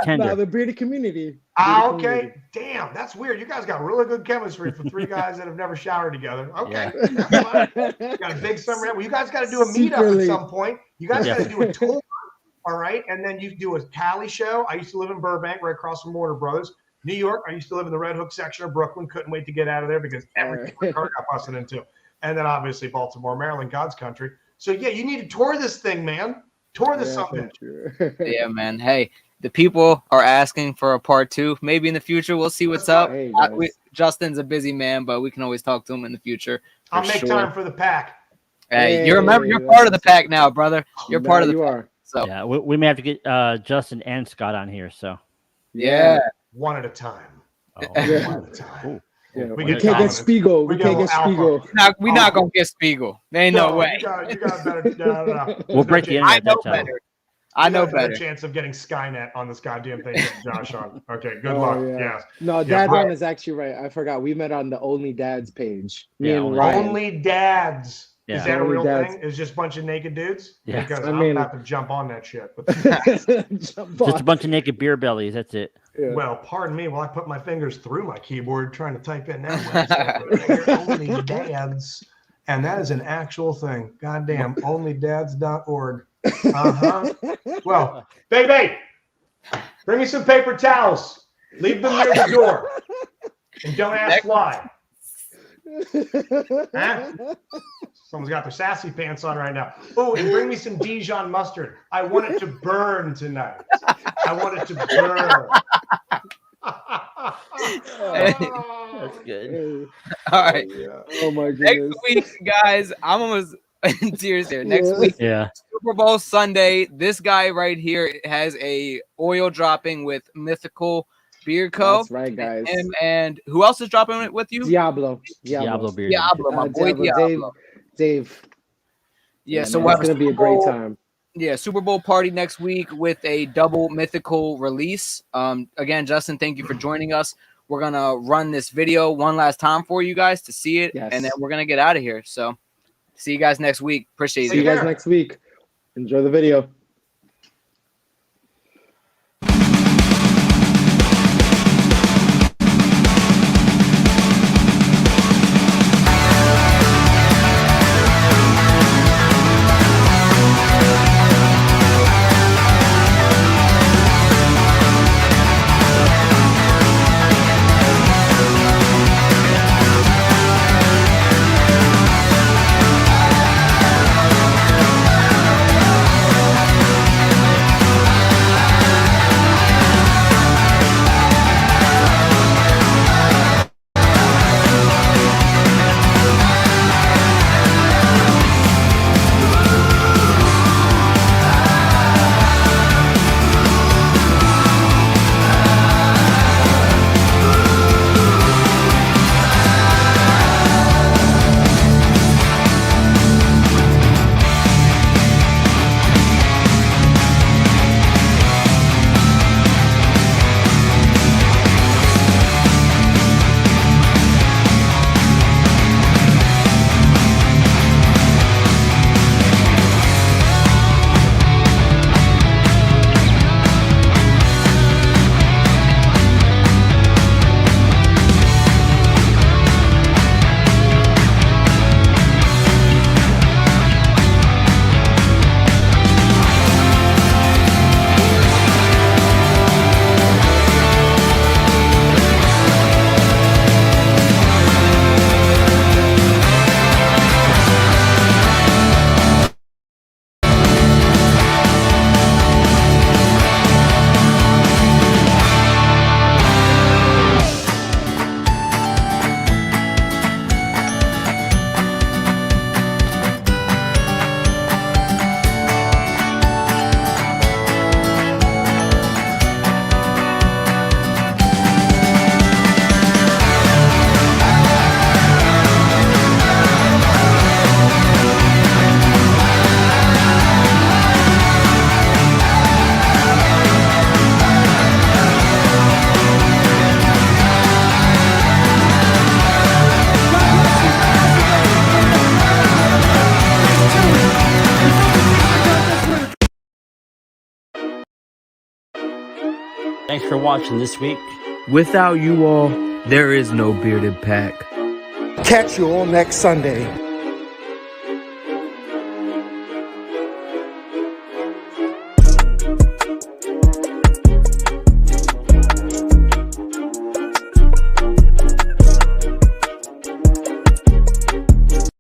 Tender. The bearded community. Okay. Damn, that's weird. You guys got really good chemistry for three guys that have never showered together. Okay. Yeah. Got a big summer. Well, you guys got to do a meetup at some point. You guys got to do a tour. All right. And then you do a Cali show. I used to live in Burbank, right across from Warner Brothers. New York, I used to live in the Red Hook section of Brooklyn. Couldn't wait to get out of there because every car got busted into. And then obviously Baltimore, Maryland, God's country. So yeah, you need to tour this thing, man. Tour this something. Yeah, man. Hey, the people are asking for a part 2. Maybe in the future, we'll see what's up. Hey, Justin's a busy man, but we can always talk to him in the future. I'll make time for the pack. Hey, you're part of the pack now, brother. You're part of the pack. So yeah, we may have to get Justin and Scott on here. So yeah, one at a time. Oh. One at a time. Yeah, we can't get Spiegel. We can't get Spiegel. We're not gonna get Spiegel. There ain't no way. You got better. No. We'll break the internet. I know better. Chance of getting Skynet on this goddamn thing, Josh. On. Okay, good luck. Yeah. Yes. No, Dad Ryan is actually right. I forgot. We met on the Only Dads page. Me and Ryan. Only Dads. Yeah. Is that a real thing? It's just a bunch of naked dudes? Yeah. Because I'm about to jump on that shit. Just a bunch of naked beer bellies. That's it. Yeah. Well, pardon me while I put my fingers through my keyboard trying to type in that website. Only Dads. And that is an actual thing. Goddamn. Onlydads.org. Well, baby, bring me some paper towels. Leave them near the door. And don't ask why. Huh? Someone's got their sassy pants on right now. Oh, and bring me some Dijon mustard. I want it to burn tonight. I want it to burn. That's good. All right. Oh my goodness. Next week, guys, I'm almost in tears here. Next week, Super Bowl Sunday. This guy right here has a oil dropping with Mythical Beer Co. That's right, guys. And who else is dropping it with you? Diablo beer. Diablo, my boy Diablo. Dave. Yeah, so it's gonna be a great time. Yeah, Super Bowl party next week with a double Mythical release. Again, Justin, thank you for joining us. We're gonna run this video one last time for you guys to see it, and then we're gonna get out of here. So, see you guys next week. Appreciate it. See you guys next week. Enjoy the video. Thanks for watching this week. Without you all, there is no bearded pack. Catch you all next Sunday.